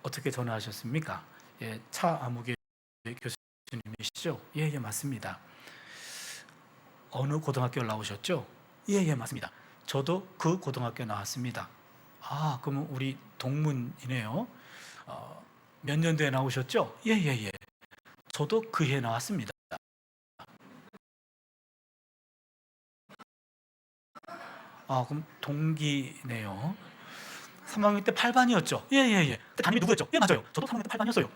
어떻게 전화하셨습니까? 예, 차 아무개 교수님이시죠? 예, 예, 맞습니다. 어느 고등학교 나오셨죠? 예, 예, 맞습니다. 저도 그 고등학교 나왔습니다. 아, 그러면 우리 동문이네요. 몇 년도에 나오셨죠? 예, 예, 예. 저도 그 해에 나왔습니다. 아, 그럼 동기네요. 3학년 때 8반이었죠? 예, 예, 예. 담임이 누구였죠? 예, 맞아요. 저도 3학년 때 8반이었어요.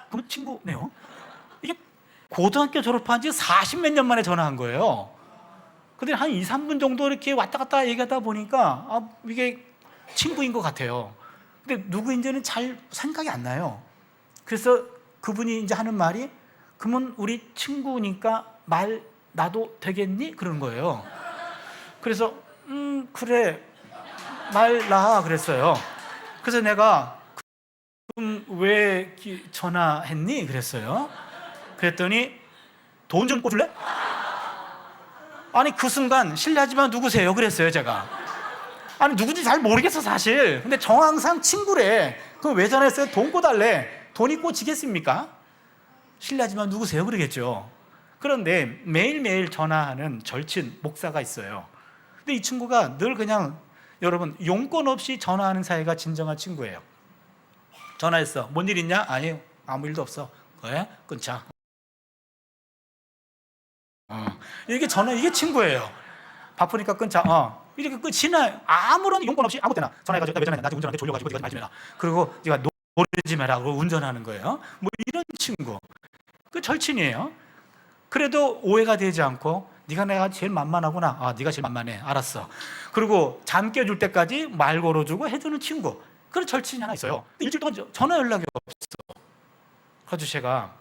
그럼 친구네요. 이게 고등학교 졸업한 지 40몇 년 만에 전화한 거예요. 근데 한 2, 3분 정도 이렇게 왔다 갔다 얘기하다 보니까 이게 친구인 것 같아요. 근데 누구인지는 잘 생각이 안 나요. 그래서 그분이 이제 하는 말이, 그러면 우리 친구니까 말 나도 되겠니? 그러는 거예요. 그래서 그래, 말 나 그랬어요. 그래서 내가 그럼 왜 전화했니? 그랬어요. 그랬더니 돈 좀 꿔줄래? 아니 그 순간 실례하지만 누구세요? 그랬어요 제가. 아니 누군지 잘 모르겠어 사실. 근데 정황상 친구래. 그럼 왜 전화했어요? 돈 꿔달래. 돈이 꽂히겠습니까? 실례하지만 누구세요? 그러겠죠. 그런데 매일매일 전화하는 절친 목사가 있어요. 근데 이 친구가 늘 그냥, 여러분, 용건 없이 전화하는 사이가 진정한 친구예요. 전화했어. 뭔 일 있냐? 아니, 아무 일도 없어. 왜? 끊자. 이게 이게 친구예요. 바쁘니까 끊자. 이렇게 끝이나 아무런 용건 없이 아무 때나 전화해가지고 나 왜 전화해? 나 지금 운전하는데 졸려가지고 네가 말지 마라. 그리고 네가 노래 좀 해라. 그러고 운전하는 거예요. 뭐 이런 친구. 그 절친이에요. 그래도 오해가 되지 않고, 네가 내가 제일 만만하구나. 네가 제일 만만해. 알았어. 그리고 잠 깨줄 때까지 말 걸어주고 해주는 친구. 그런 절친이 하나 있어요. 일주일 동안 전화 연락이 없어. 그래서 제가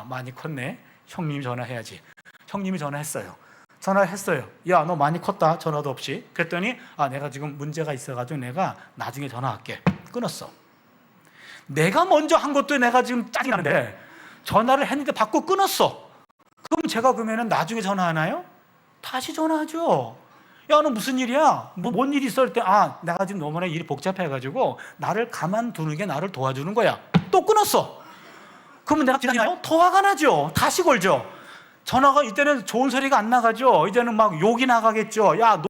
많이 컸네. 형님이 전화해야지. 형님이 전화했어요. 전화했어요. 야, 너 많이 컸다. 전화도 없이. 그랬더니 내가 지금 문제가 있어가지고 내가 나중에 전화할게. 끊었어. 내가 먼저 한 것도 내가 지금 짜증이 나는데 전화를 했는데 받고 끊었어. 그럼 제가 그러면은 나중에 전화하나요? 다시 전화하죠. 야, 너 무슨 일이야? 뭔 일이 있어? 할 때, 내가 지금 너무나 일이 복잡해가지고 나를 가만두는 게 나를 도와주는 거야. 또 끊었어. 그러면 내가 기다리나요? 더 화가 나죠. 다시 걸죠. 전화가 이때는 좋은 소리가 안 나가죠. 이제는 막 욕이 나가겠죠. 야, 너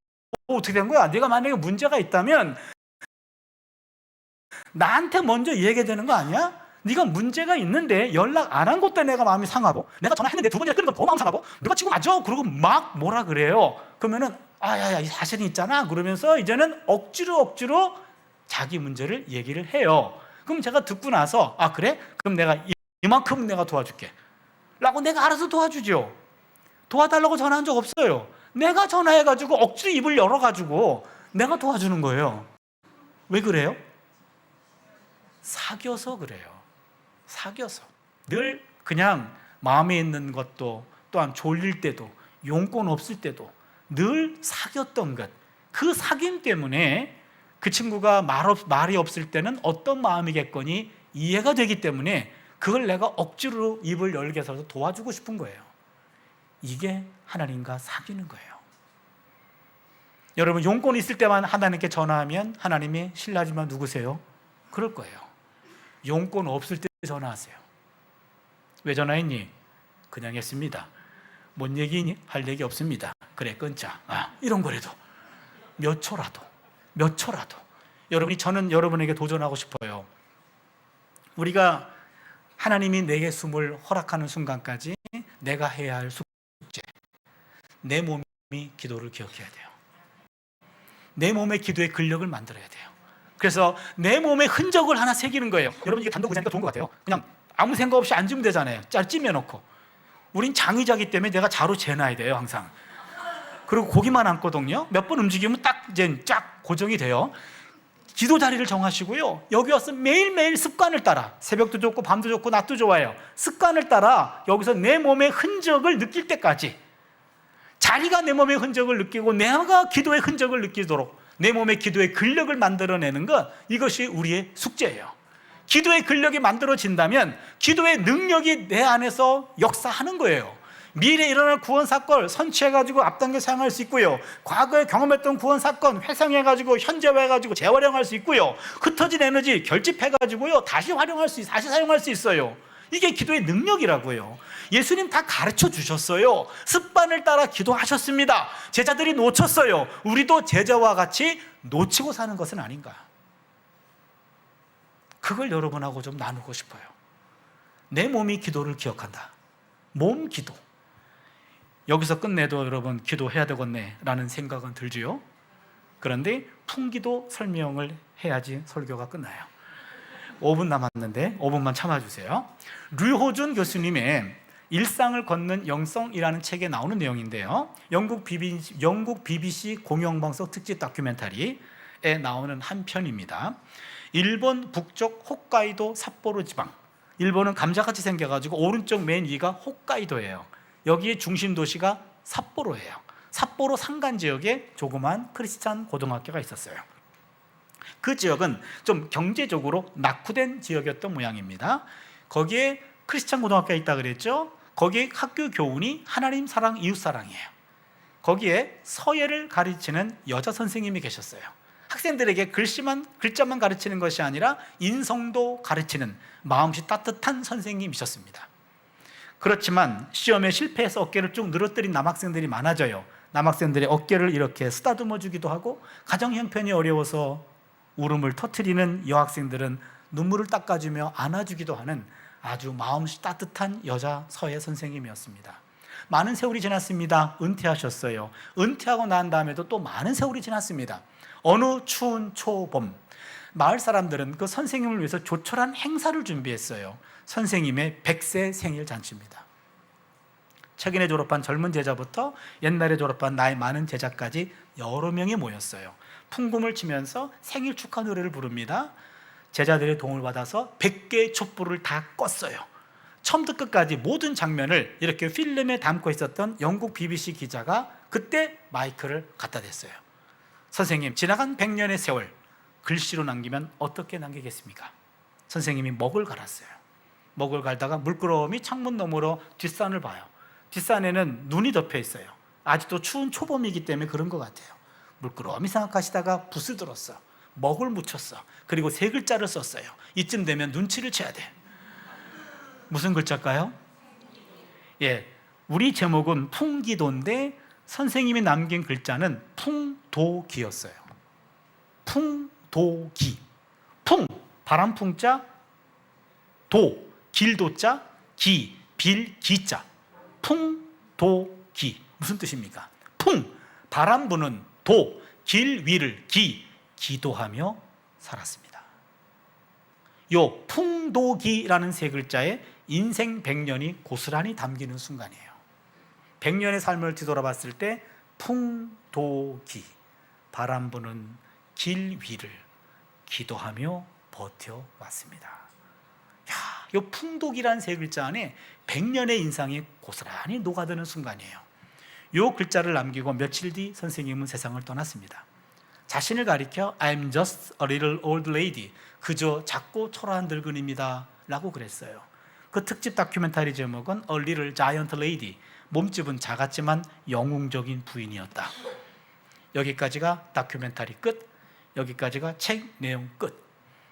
어떻게 된 거야? 네가 만약에 문제가 있다면 나한테 먼저 얘기해야 되는 거 아니야? 네가 문제가 있는데 연락 안 한 것도 내가 마음이 상하고, 내가 전화했는데 두 번이나 끊는 건 더 마음 상하고, 네가 지금 맞아? 그러고 막 뭐라 그래요. 그러면은 야야, 이 사실이 있잖아. 그러면서 이제는 억지로 자기 문제를 얘기를 해요. 그럼 제가 듣고 나서 그래? 그럼 내가 이만큼 내가 도와줄게 라고 내가 알아서 도와주죠. 도와달라고 전화한 적 없어요. 내가 전화해가지고 억지로 입을 열어가지고 내가 도와주는 거예요. 왜 그래요? 사귀어서 그래요. 사귀어서. 늘 그냥 마음에 있는 것도, 또한 졸릴 때도, 용건 없을 때도 늘 사귀었던 것, 그 사귐 때문에 그 친구가 말이 없을 때는 어떤 마음이겠거니 이해가 되기 때문에 그걸 내가 억지로 입을 열게 해서 도와주고 싶은 거예요. 이게 하나님과 사귀는 거예요. 여러분, 용건이 있을 때만 하나님께 전화하면 하나님이 실례하지만 누구세요? 그럴 거예요. 용건 없을 때 전화하세요. 왜 전화했니? 그냥 했습니다. 뭔 얘기니? 할 얘기 없습니다. 그래, 끊자. 이런 거라도 몇 초라도 여러분이, 저는 여러분에게 도전하고 싶어요. 우리가 하나님이 내게 숨을 허락하는 순간까지 내가 해야 할 숙제, 내 몸이 기도를 기억해야 돼요. 내 몸의 기도의 근력을 만들어야 돼요. 그래서 내 몸의 흔적을 하나 새기는 거예요. 여러분, 이게 단독 의자니까 좋은 것 같아요. 그냥 아무 생각 없이 앉으면 되잖아요. 찜해놓고. 우린 장의자기 때문에 내가 자로 재놔야 돼요, 항상. 그리고 고기만 앉거든요. 몇 번 움직이면 쫙 고정이 돼요. 기도 자리를 정하시고요. 여기 와서 매일매일 습관을 따라, 새벽도 좋고 밤도 좋고 낮도 좋아요. 습관을 따라 여기서 내 몸의 흔적을 느낄 때까지, 자리가 내 몸의 흔적을 느끼고 내가 기도의 흔적을 느끼도록 내 몸의 기도의 근력을 만들어내는 것, 이것이 우리의 숙제예요. 기도의 근력이 만들어진다면 기도의 능력이 내 안에서 역사하는 거예요. 미래에 일어날 구원 사건 선취해가지고 앞당겨 사용할 수 있고요. 과거에 경험했던 구원 사건 회상해가지고 현재화해가지고 재활용할 수 있고요. 흩어진 에너지 결집해가지고요 다시 활용할 수 다시 사용할 수 있어요. 이게 기도의 능력이라고요. 예수님 다 가르쳐 주셨어요. 습관을 따라 기도하셨습니다. 제자들이 놓쳤어요. 우리도 제자와 같이 놓치고 사는 것은 아닌가. 그걸 여러분하고 좀 나누고 싶어요. 내 몸이 기도를 기억한다. 몸 기도. 여기서 끝내도 여러분 기도해야 되겠네 라는 생각은 들지요. 그런데 풍기도 설명을 해야지 설교가 끝나요. 5분 남았는데 5분만 참아주세요. 류호준 교수님의 일상을 걷는 영성이라는 책에 나오는 내용인데요, 영국 BBC 공영방송 특집 다큐멘터리에 나오는 한 편입니다. 일본 북쪽 홋카이도 삿포로 지방, 일본은 감자같이 생겨가지고 오른쪽 맨 위가 홋카이도예요. 여기에 중심 도시가 삿포로예요. 삿포로 산간 지역에 조그만 크리스찬 고등학교가 있었어요. 그 지역은 좀 경제적으로 낙후된 지역이었던 모양입니다. 거기에 크리스찬 고등학교가 있다 그랬죠. 거기에 학교 교훈이 하나님 사랑, 이웃 사랑이에요. 거기에 서예를 가르치는 여자 선생님이 계셨어요. 학생들에게 글자만 가르치는 것이 아니라 인성도 가르치는 마음씨 따뜻한 선생님이셨습니다. 그렇지만 시험에 실패해서 어깨를 쭉 늘어뜨린 남학생들이 많아져요. 남학생들의 어깨를 이렇게 쓰다듬어 주기도 하고, 가정 형편이 어려워서 울음을 터뜨리는 여학생들은 눈물을 닦아주며 안아주기도 하는 아주 마음씨 따뜻한 여자 서예 선생님이었습니다. 많은 세월이 지났습니다. 은퇴하셨어요. 은퇴하고 난 다음에도 또 많은 세월이 지났습니다. 어느 추운 초봄, 마을 사람들은 그 선생님을 위해서 조촐한 행사를 준비했어요. 선생님의 100세 생일 잔치입니다. 최근에 졸업한 젊은 제자부터 옛날에 졸업한 나이 많은 제자까지 여러 명이 모였어요. 풍금을 치면서 생일 축하 노래를 부릅니다. 제자들의 도움을 받아서 100개의 촛불을 다 껐어요. 처음부터 끝까지 모든 장면을 이렇게 필름에 담고 있었던 영국 BBC 기자가 그때 마이크를 갖다 댔어요. 선생님, 지나간 100년의 세월 글씨로 남기면 어떻게 남기겠습니까? 선생님이 먹을 갈았어요. 먹을 갈다가 물끄러미 창문 너머로 뒷산을 봐요. 뒷산에는 눈이 덮여 있어요. 아직도 추운 초봄이기 때문에 그런 것 같아요. 물끄러미 생각하시다가 붓을 들었어. 먹을 묻혔어. 그리고 3글자를 썼어요. 이쯤 되면 눈치를 채야 돼. 무슨 글자일까요? 예, 우리 제목은 풍기도인데 선생님이 남긴 글자는 풍도기였어요. 풍도기. 풍, 바람풍자, 도, 길도자, 기, 빌기자. 풍도기. 무슨 뜻입니까? 풍, 바람 부는 도, 길 위를 기, 기도하며 살았습니다. 요 풍도기라는 3글자에 인생 100년이 고스란히 담기는 순간이에요. 100년의 삶을 뒤돌아봤을 때 풍도기, 바람 부는 길 위를 기도하며 버텨왔습니다. 요 풍도기라는 3글자 안에 100년의 인상이 고스란히 녹아드는 순간이에요. 요 글자를 남기고 며칠 뒤 선생님은 세상을 떠났습니다. 자신을 가리켜 I'm just a little old lady, 그저 작고 초라한 늙은입니다 라고 그랬어요. 그 특집 다큐멘터리 제목은 A Little Giant Lady, 몸집은 작았지만 영웅적인 부인이었다. 여기까지가 다큐멘터리 끝, 여기까지가 책 내용 끝.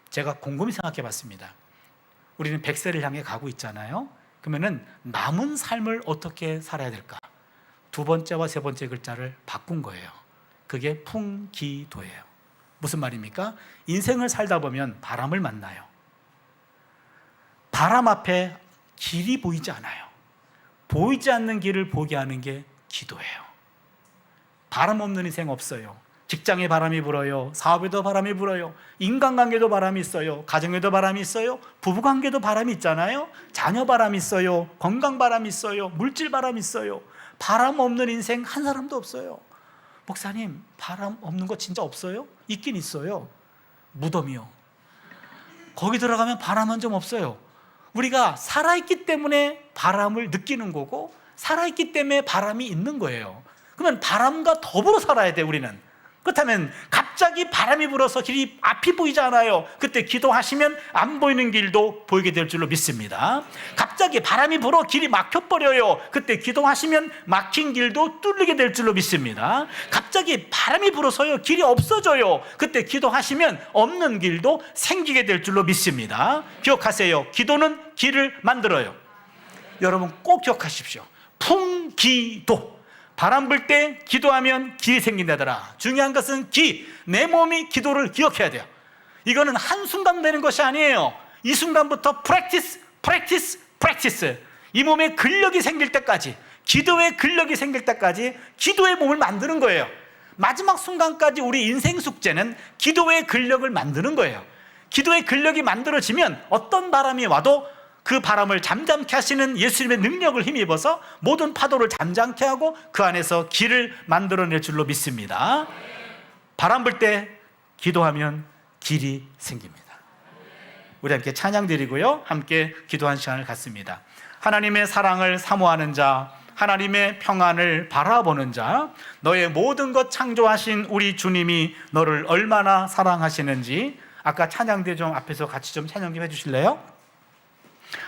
제가 곰곰이 생각해 봤습니다. 우리는 100세를 향해 가고 있잖아요. 그러면은 남은 삶을 어떻게 살아야 될까? 2번째와 3번째 글자를 바꾼 거예요. 그게 풍기도예요. 무슨 말입니까? 인생을 살다 보면 바람을 만나요. 바람 앞에 길이 보이지 않아요. 보이지 않는 길을 보게 하는 게 기도예요. 바람 없는 인생 없어요. 직장에 바람이 불어요. 사업에도 바람이 불어요. 인간관계도 바람이 있어요. 가정에도 바람이 있어요. 부부관계도 바람이 있잖아요. 자녀 바람이 있어요. 건강 바람이 있어요. 물질 바람이 있어요. 바람 없는 인생 한 사람도 없어요. 목사님, 바람 없는 거 진짜 없어요? 있긴 있어요. 무덤이요. 거기 들어가면 바람은 좀 없어요. 우리가 살아있기 때문에 바람을 느끼는 거고, 살아있기 때문에 바람이 있는 거예요. 그러면 바람과 더불어 살아야 돼, 우리는. 그렇다면 갑자기 갑자기 바람이 불어서 길이 앞이 보이지 않아요. 그때 기도하시면 안 보이는 길도 보이게 될 줄로 믿습니다. 갑자기 바람이 불어 길이 막혀버려요. 그때 기도하시면 막힌 길도 뚫리게 될 줄로 믿습니다. 갑자기 바람이 불어서요 길이 없어져요. 그때 기도하시면 없는 길도 생기게 될 줄로 믿습니다. 기억하세요. 기도는 길을 만들어요. 여러분 꼭 기억하십시오. 풍기도, 바람 불 때 기도하면 길이 생긴다더라. 중요한 것은 내 몸이 기도를 기억해야 돼요. 이거는 한순간 되는 것이 아니에요. 이 순간부터 프랙티스, 이 몸에 근력이 생길 때까지, 기도의 근력이 생길 때까지 기도의 몸을 만드는 거예요. 마지막 순간까지 우리 인생 숙제는 기도의 근력을 만드는 거예요. 기도의 근력이 만들어지면 어떤 바람이 와도 그 바람을 잠잠케 하시는 예수님의 능력을 힘입어서 모든 파도를 잠잠케 하고 그 안에서 길을 만들어낼 줄로 믿습니다. 바람 불 때 기도하면 길이 생깁니다. 우리 함께 찬양 드리고요, 함께 기도한 시간을 갖습니다. 하나님의 사랑을 사모하는 자, 하나님의 평안을 바라보는 자, 너의 모든 것 창조하신 우리 주님이 너를 얼마나 사랑하시는지 아까 찬양대 좀 앞에서 같이 좀 찬양 좀 해주실래요?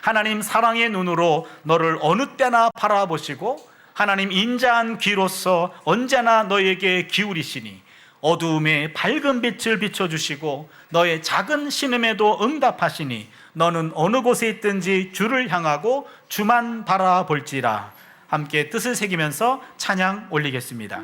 하나님 사랑의 눈으로 너를 어느 때나 바라보시고 하나님 인자한 귀로서 언제나 너에게 기울이시니 어두움에 밝은 빛을 비춰주시고 너의 작은 신음에도 응답하시니 너는 어느 곳에 있든지 주를 향하고 주만 바라볼지라. 함께 뜻을 새기면서 찬양 올리겠습니다.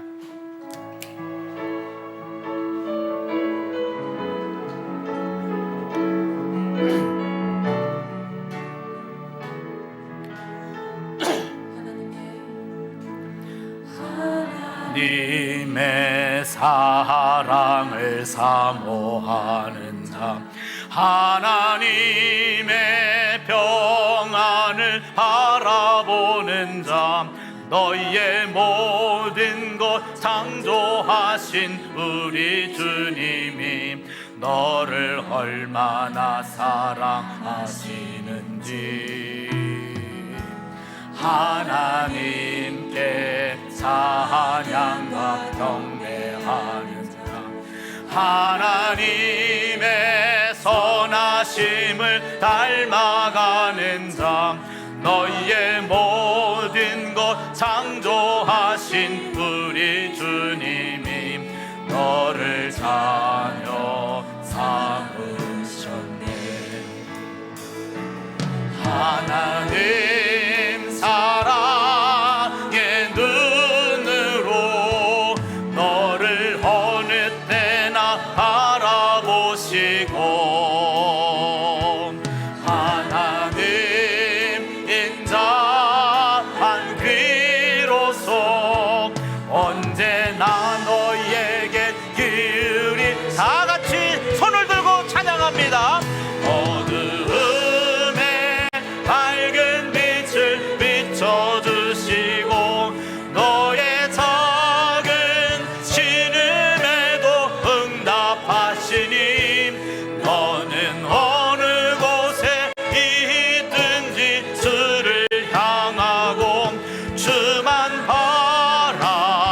하나님의 사랑을 사모하는 자, 하나님의 평안을 바라보는 자, 너희의 모든 것 창조하신 우리 주님이 너를 얼마나 사랑하시는지 하나님께 찬양과 경배하는 자, 하나님의 선하심을 닮아가는 자, 너희의 모든 것 창조하신 우리 주님이 너를 자녀 삼으셨네. 하나님 사랑의 눈으로 너를 어느 때나 바라보시고 하나님 인자한 귀로서 언제나 너희에게 기울이 다 같이 손을 들고 찬양합니다. 어두움에 밝은 빛을 비춰주시고 너의 작은 신음에도 응답하시니 너는 어느 곳에 있든지 주를 향하고 주만 바라볼지라.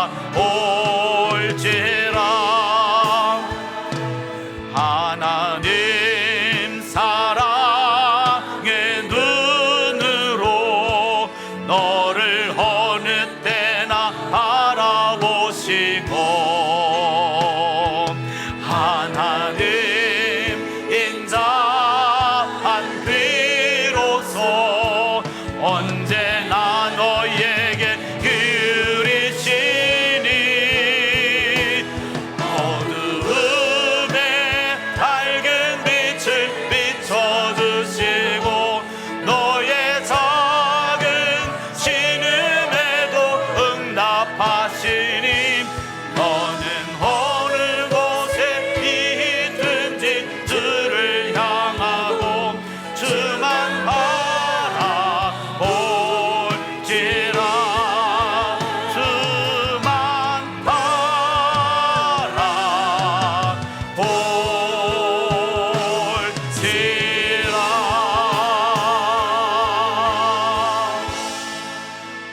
하나님 사랑의 눈으로 너를 어느 때나 바라보시고 하나님 인자한 귀로서 언제나 너희에게 기울이시니 어두움에 밝은 빛을 비춰주시고 너의 작은 신음에도 응답하시니 너는 어느 곳에 있든지 주를 향하고 주만 바라볼지라. 주만 바라볼지라.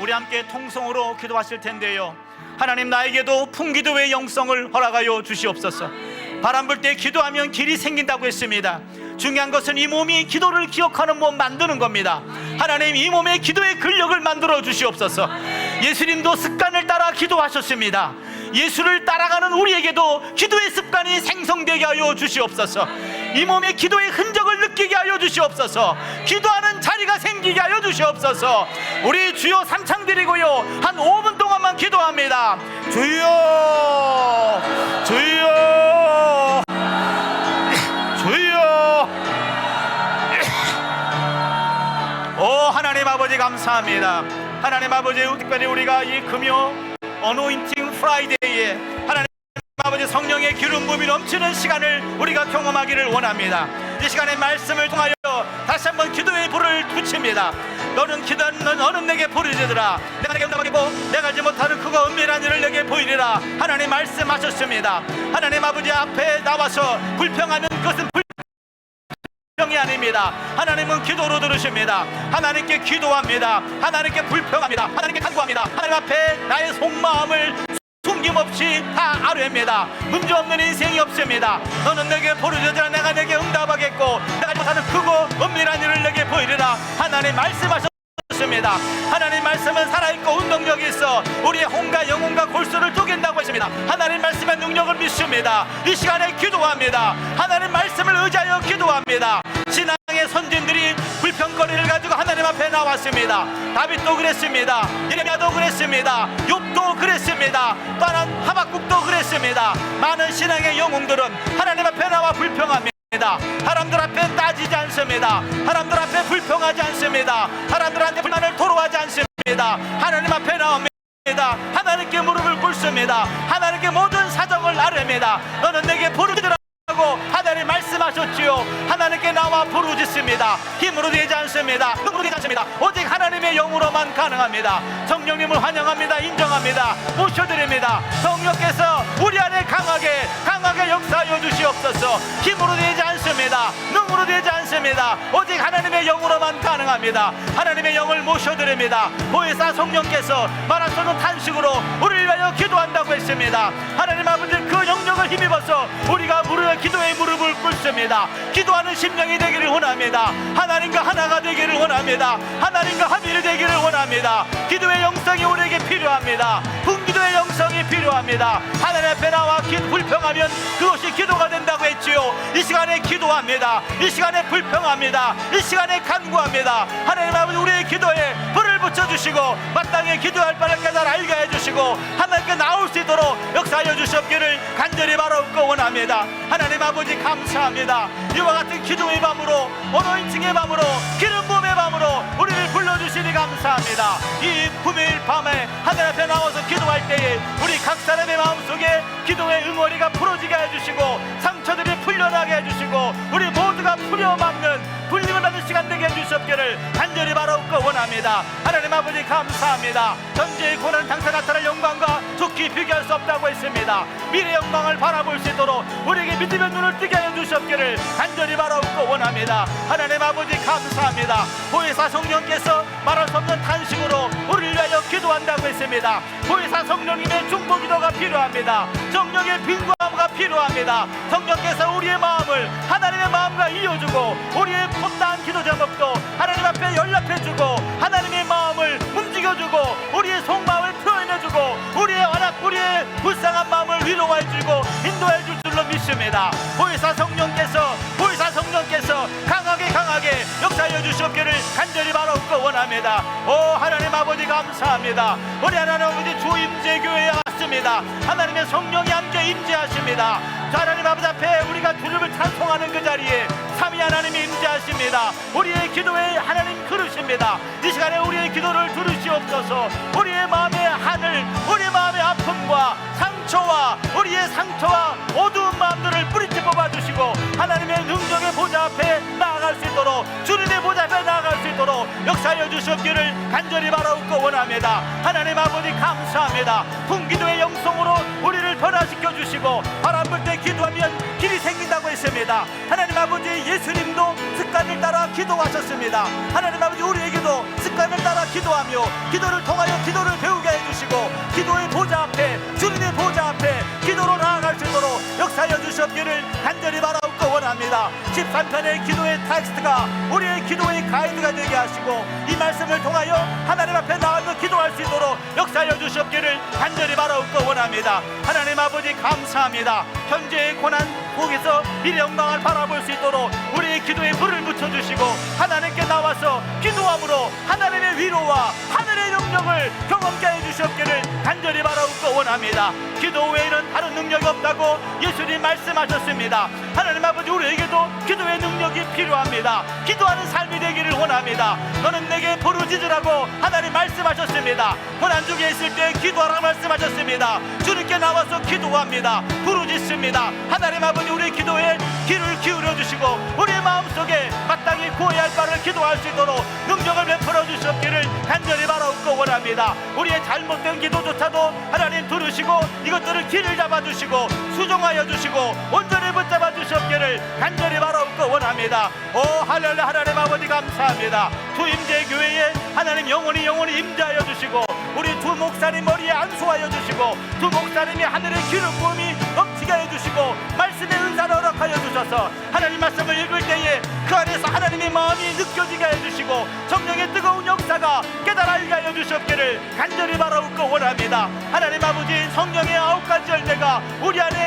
우리 함께 통성으로 기도하실 텐데요. 하나님 나에게도 풍기도의 영성을 허락하여 주시옵소서. 바람 불 때 기도하면 길이 생긴다고 했습니다. 중요한 것은 이 몸이 기도를 기억하는 몸 만드는 겁니다. 하나님, 이 몸에 기도의 근력을 만들어 주시옵소서. 예수님도 습관을 따라 기도하셨습니다. 예수를 따라가는 우리에게도 기도의 습관이 생성되게 하여 주시옵소서. 이 몸에 기도의 흔적을 느끼게 하여 주시옵소서. 기도하는 자리가 생기게 하여 주시옵소서. 우리 주여 삼창 드리고요, 한 5분 동안만 기도합니다. 주여, 주여, 주여. 오 하나님 아버지, 감사합니다. 하나님 아버지, 특별히 우리가 이 금요 어노인팅 프라이데이에 하나님 아버지 성령의 기름 부음이 넘치는 시간을 우리가 경험하기를 원합니다. 이 시간에 말씀을 통하여 다시 한번 기도의 불을 붙입니다. 너는 기도하는 너는 내게 부르짖으라. 내가 내게 응답하겠고 내가 알지 못하는 크고 은밀한 일을 내게 보이리라. 하나님 말씀하셨습니다. 하나님 아버지 앞에 나와서 불평하면 그것은 불평이 아닙니다. 하나님은 기도로 들으십니다. 하나님께 기도합니다. 하나님께 불평합니다. 하나님께 간구합니다. 하나님 앞에 나의 속마음을 숨김없이 다 아뢰입니다. 문제없는 인생이 없습니다. 너는 내게 부르짖으라. 내가 내게 응답하겠고 내가 알지 못하는 크고 은밀한 일을 내게 보이리라. 하나님 말씀하셨습니다. 하나님 말씀은 살아있고 운동력이 있어 우리의 혼과 영혼과 골수를 쪼갠다고 했습니다. 하나님 말씀의 능력을 믿습니다. 이 시간에 기도합니다. 하나님 말씀을 의지하여 기도합니다. 신앙의 선진들이 불평거리를 가지고 하나님 앞에 나왔습니다. 다윗도 그랬습니다. 예레미야도 그랬습니다. 욥도 그랬습니다. 또한 하박국도 그랬습니다. 많은 신앙의 영웅들은 하나님 앞에 나와 불평합니다. 사람들 앞에 따지지 않습니다. 사람들 앞에 불평하지 않습니다. 사람들한테 불만을 토로하지 않습니다. 하나님 앞에 나옵니다. 하나님께 무릎을 꿇습니다. 하나님께 모든 사정을 아뢰입니다. 너는 내게 부르짖으라 하고 하나님 말씀하셨지요. 하나님께 나와 부르짖습니다. 힘으로 되지 않습니다. 능으로 되지 않습니다. 오직 하나님의 영으로만 가능합니다. 성령님을 환영합니다. 인정합니다. 모셔드립니다. 성령께서 우리 안에 강하게 역사하여 주시옵소서. 힘으로 되지 않습니다. 능으로 되지 않습니다. 오직 하나님의 영으로만 가능합니다. 하나님의 영을 모셔드립니다. 보혜사 성령께서 말할 수 없는 탄식으로 우리를 위하여 기도한다고 했습니다. 하나님 아버지, 그 영역을 힘입어서 우리가 기도의 무릎을 꿇습니다. 기도하는 심령이 되기를 원합니다. 하나님과 하나가 되기를 원합니다. 하나님과 합의를 되기를 원합니다. 기도의 영성이 우리에게 필요합니다. 분기도의 영성이 필요합니다. 하나님 앞에 나와 불평하면 그것이 기도가 된다고 했지요. 이 시간에 기도합니다. 이 시간에 불평합니다. 이 시간에 간구합니다. 하나님 아버지, 우리의 기도에 불을 붙여주시고 마땅히 기도할 바를 깨달아 알게 해주시고 하나님께 나올 수 있도록 역사하여 주시옵기를 간절히 바라옵고 원합니다. 하나님 아버지, 감사합니다. 이와 같은 기도의 밤으로, 어노인팅의 밤으로, 기름 부음의 밤으로 우리를 불러주시니 감사합니다. 이 금요일 밤에 하늘 앞에 나와서 기도할 때에 우리 각 사람의 마음속에 기도의 응어리가 풀어지게 해주시고 상처들이 풀려나게 해주시고 우리 모두가 풀려막는 불림을 받는 시간 되게 해주시옵기를 간절히 바라옵고 원합니다. 하나님 아버지, 감사합니다. 현재의 고난 당사 나타날 영광과 좋게 비교할 수 없다고 했습니다. 미래 영광을 바라볼 수 있도록 우리에게 믿음의 눈을 뜨게 해주시옵기를 간절히 바라옵고 원합니다. 하나님 아버지, 감사합니다. 보혜사 성령께서 말할 수 없는 탄식으로 우리를 위하여 기도한다고 했습니다. 보혜사 성령님의 중보 기도가 필요합니다. 성령의 빈구함과 필요합니다. 성령께서 우리의 마음을 하나님의 마음과 이어주고 우리의 못다한 기도 제목도 하나님 앞에 연락해주고 하나님의 마음을 움직여주고 우리의 속마음을 표현해주고 우리의 불쌍한 마음을 위로해주고 인도해줄 줄로 믿습니다. 보혜사 성령께서 강하게 역사하여 주시옵기를 간절히 바라옵고 원합니다. 오 하나님 아버지, 감사합니다. 우리 하나님 아버지, 주 임재교회에 왔습니다. 하나님의 성령이 함께 임재하십니다. 하나님 아버지 앞에 우리가 주님을 찬송하는 그 자리에 삼위 하나님이 임재하십니다. 우리의 기도에 하나님 그르십니다. 이 시간에 우리의 기도를 들으시옵소서. 우리의 마음의 하늘, 우리의 마음의 아픔과 우리의 상처와 어두운 마음들을 뿌리째 뽑아주시고 하나님의 능력의 보좌 앞에 나아갈 수 있도록, 주님의 보좌 앞에 나아갈 수 있도록 역사하여 주시옵기를 간절히 바라옵고 원합니다. 하나님 아버지, 감사합니다. 풍기도의 영성으로 우리를 변화시켜 주시고 바람 불 때 기도하면 길이 생긴다고 했습니다. 하나님 아버지, 예수님도 습관을 따라 기도하셨습니다. 하나님 아버지, 우리에게도 습관을 따라 기도하며 기도를 통하여 기도를 배우게 해주시고 기도의 보좌 앞에, 주님의 보좌 앞에 기도로 나아갈 수 수 있도록 역사하여 주시옵기를 간절히 바라옵고 원합니다. 13편의 기도의 텍스트가 우리의 기도의 가이드가 되게 하시고 이 말씀을 통하여 하나님 앞에 나와서 기도할 수 있도록 역사하여 주시옵기를 간절히 바라옵고 원합니다. 하나님 아버지 감사합니다. 현재의 고난 속에서 미래 영광을 바라볼 수 있도록 우리의 기도에 불을 붙여주시고 하나님께 나와서 기도함으로 하나님의 위로와 하늘의 능력을 경험케 해주시옵기를 간절히 바라옵고 원합니다. 기도 외에는 다른 능력이 없다고 예수님 말씀하셨습니다. 하나님 아버지, 우리에게도 기도의 능력이 필요합니다. 기도하는 삶이 되기를 원합니다. 너는 내게 부르짖으라고 하나님 말씀하셨습니다. 고난 중에 있을 때 기도하라고 말씀하셨습니다. 주님께 나와서 기도합니다. 부르짖습니다. 하나님 아버지, 우리의 기도에 귀를 기울여 주시고 우리의 마음속에 마땅히 구해야 할 바를 기도할 수 있도록 능력을 베풀어 주시옵기를 간절히 바라옵고 원합니다. 우리의 잘못된 기도조차도 하나님 들으시고 이것들을 길을 잡아주시고 수정하여 주시고 온전히 붙잡아 주시옵기를 간절히 바라옵고 원합니다. 오 할렐루야. 하나님 아버지 감사합니다. 두임제 교회에 하나님 영원히 임재하여 주시고 우리 두 목사님 머리에 안수하여 주시고 두 목사님이 하늘의 기름 부음이 넘치게 해주시고 말씀의 은사를 허락하여 주셔서 하나님 말씀을 읽을 때에 그 안에서 하나님의 마음이 느껴지게 해주시고 성령의 뜨거운 역사가 깨달아지게 하여 주셨기를 간절히 바라옵고 원합니다. 하나님 아버지, 성령의 9가지 열매가 우리 안에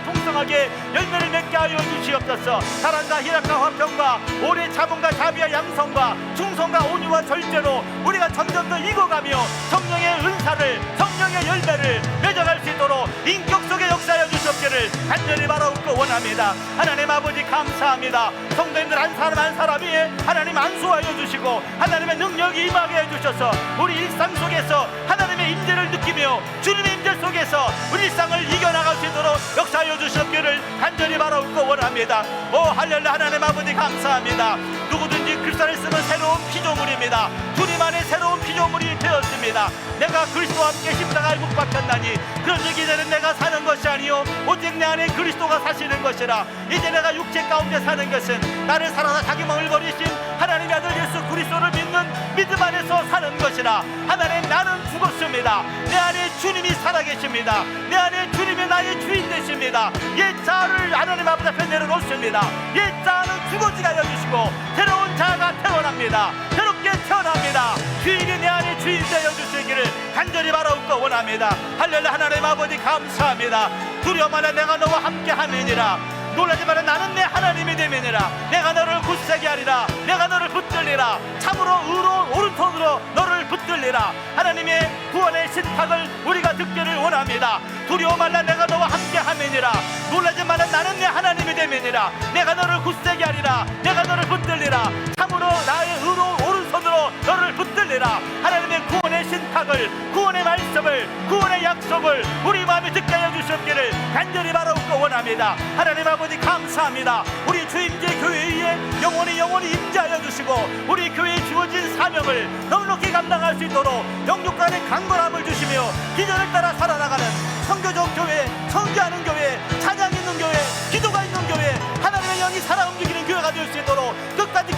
풍성하게 열매를 맺게 하여 주시옵소서. 사랑과 희락과 화평과 오래 참음과 자비와 양성과 충성과 온유와 절제로 우리가 점점 더 익어가며 성령의 은사를, 성령의 열매를 맺어갈 수 있도록 인격 속에 역사하여 주셨기를 간절히 바라옵고 원합니다. 하나님 아버지 감사합니다. 성도님들 한 사람 한 사람 위에 하나님 안수하여 주시고 하나님의 능력이 임하게 해주셔서 우리 일상 속에서 하나님의 임재를 느끼며 주님의 임재 속에서 우리 일상을 이겨나갈 수 있도록 역사하여 주셨기를 간절히 바라옵고 원합니다. 오 할렐루야. 하나님 아버지 감사합니다. 누구든지 그리스도를 쓰면 새로운 피조물입니다. 주님 안에 새로운 피조물이 되었습니다. 내가 그리스도와 함께 십자가에 못 박혔나니 그런즉 이제는 내가 사는 것이 아니요 오직 내 안에 그리스도가 사시는 것이라. 이제 내가 육체 가운데 사는 것은 나를 사랑하사 자기 몸을 버리신 하나님의 아들 예수 그리스도를 믿는 믿음 안에서 사는 것이라. 하나님, 나는 죽었습니다. 내 안에 주님이 살아계십니다. 내 안에 주님이 나의 주인 되십니다. 옛 자아를 하나님 아버지 앞에 내려놓습니다. 옛 자아는 죽어지게 하여 주시고 새로운 자아가 태어납니다. 새롭게 태어납니다. 주인이 내 안에 주인 되어 주시기를 간절히 바라옵고 원합니다. 할렐루야. 하나님 아버지 감사합니다. 두려워하나 내가 너와 함께 함이니라. 놀라지 마라. 나는 내 하나님이 되면이라. 내가 너를 굳세게 하리라. 내가 너를 붙들리라. 참으로 의로운 오른손으로 너를 붙들리라. 하나님의 구원의 신탁을 우리가 듣기를 원합니다. 두려워 말라. 내가 너와 함께 함이니라. 놀라지 마라. 나는 내 하나님이 되면이라. 내가 너를 굳세게 하리라. 내가 너를 붙들리라. 참으로 나의 의로운 오른손으로 너를 붙들리라. 하나님의 구원의 신탁을, 구원의 말씀을, 구원의 약속을 우리 마음에 듣게 하여 주셨기를 간절히 바라옵고 원합니다. 하나님 아버지 감사합니다. 우리 주임제 교회에 영원히 임재하여 주시고 우리 교회에 주어진 사명을 넉넉히 감당할 수 있도록 영육간의 강건함을 주시며 기전을 따라 살아나가는 선교적 교회, 선교하는 교회, 찬양 있는 교회, 기도가 있는 교회, 하나님의 영이 살아 움직이는 교회가 될 수 있도록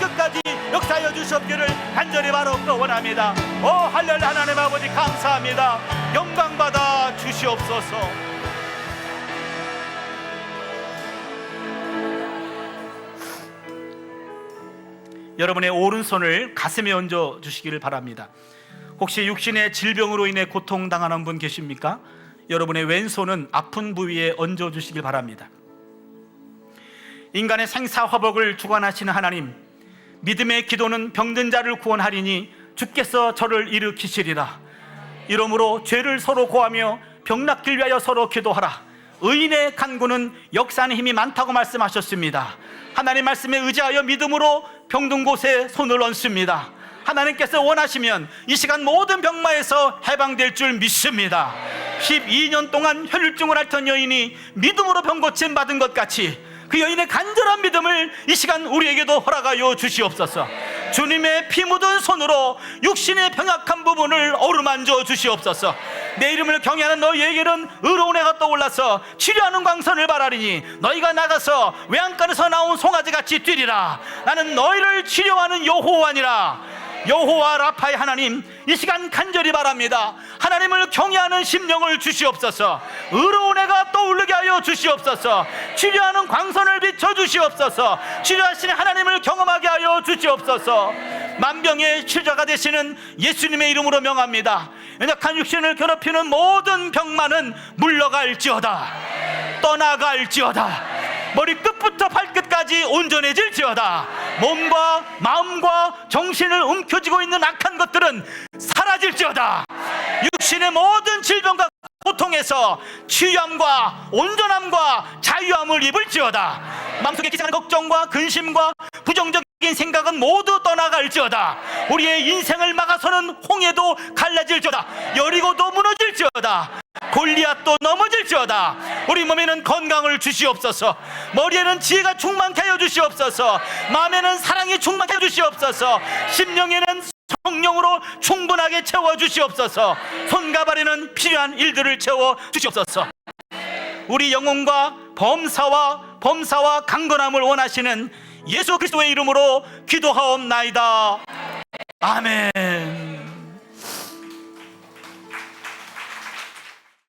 끝까지 역사하여 주시옵기를 간절히 바라옵고 원합니다. 오 할렐루야. 하나님 아버지 감사합니다. 영광 받아 주시옵소서. 여러분의 오른손을 가슴에 얹어 주시기를 바랍니다. 혹시 육신의 질병으로 인해 고통당하는 분 계십니까? 여러분의 왼손은 아픈 부위에 얹어 주시길 바랍니다. 인간의 생사화복을 주관하시는 하나님, 믿음의 기도는 병든 자를 구원하리니 주께서 저를 일으키시리라. 이러므로 죄를 서로 고하며 병낫길 위하여 서로 기도하라. 의인의 간구는 역사하는 힘이 많다고 말씀하셨습니다. 하나님 말씀에 의지하여 믿음으로 병든 곳에 손을 얹습니다. 하나님께서 원하시면 이 시간 모든 병마에서 해방될 줄 믿습니다. 12년 동안 혈류증을 앓던 여인이 믿음으로 병고침 받은 것 같이 그 여인의 간절한 믿음을 이 시간 우리에게도 허락하여 주시옵소서. 주님의 피 묻은 손으로 육신의 병약한 부분을 어루만져 주시옵소서. 내 이름을 경외하는 너희에게는 의로운 해가 떠올라서 치료하는 광선을 바라리니 너희가 나가서 외양간에서 나온 송아지같이 뛰리라. 나는 너희를 치료하는 여호와니라. 여호와 라파의 하나님, 이 시간 간절히 바랍니다. 하나님을 경외하는 심령을 주시옵소서. 의로운 애가 떠오르게 하여 주시옵소서. 치료하는 광선을 비춰 주시옵소서. 치료하시는 하나님을 경험하게 하여 주시옵소서. 만병의 치료자가 되시는 예수님의 이름으로 명합니다. 연약한 육신을 괴롭히는 모든 병만은 물러갈지어다. 떠나갈지어다. 머리끝부터 발끝까지 온전해질지어다. 몸과 마음과 정신을 움켜쥐고 있는 악한 것들은 사라질지어다. 육신의 모든 질병과 고통에서 치유함과 온전함과 자유함을 입을지어다. 마음속에 기생하는 걱정과 근심과 부정적인 생각은 모두 떠나갈지어다. 우리의 인생을 막아서는 홍해도 갈라질지어다. 여리고도 무너질지어다. 골리앗도 넘어질지어다. 우리 몸에는 건강을 주시옵소서. 머리에는 지혜가 충만케 하여 주시옵소서. 마음에는 사랑이 충만케 하여 주시옵소서. 심령에는 성령으로 충분하게 채워 주시옵소서. 손과 발에는 필요한 일들을 채워 주시옵소서. 우리 영혼과 범사와 강건함을 원하시는 예수 그리스도의 이름으로 기도하옵나이다. 아멘.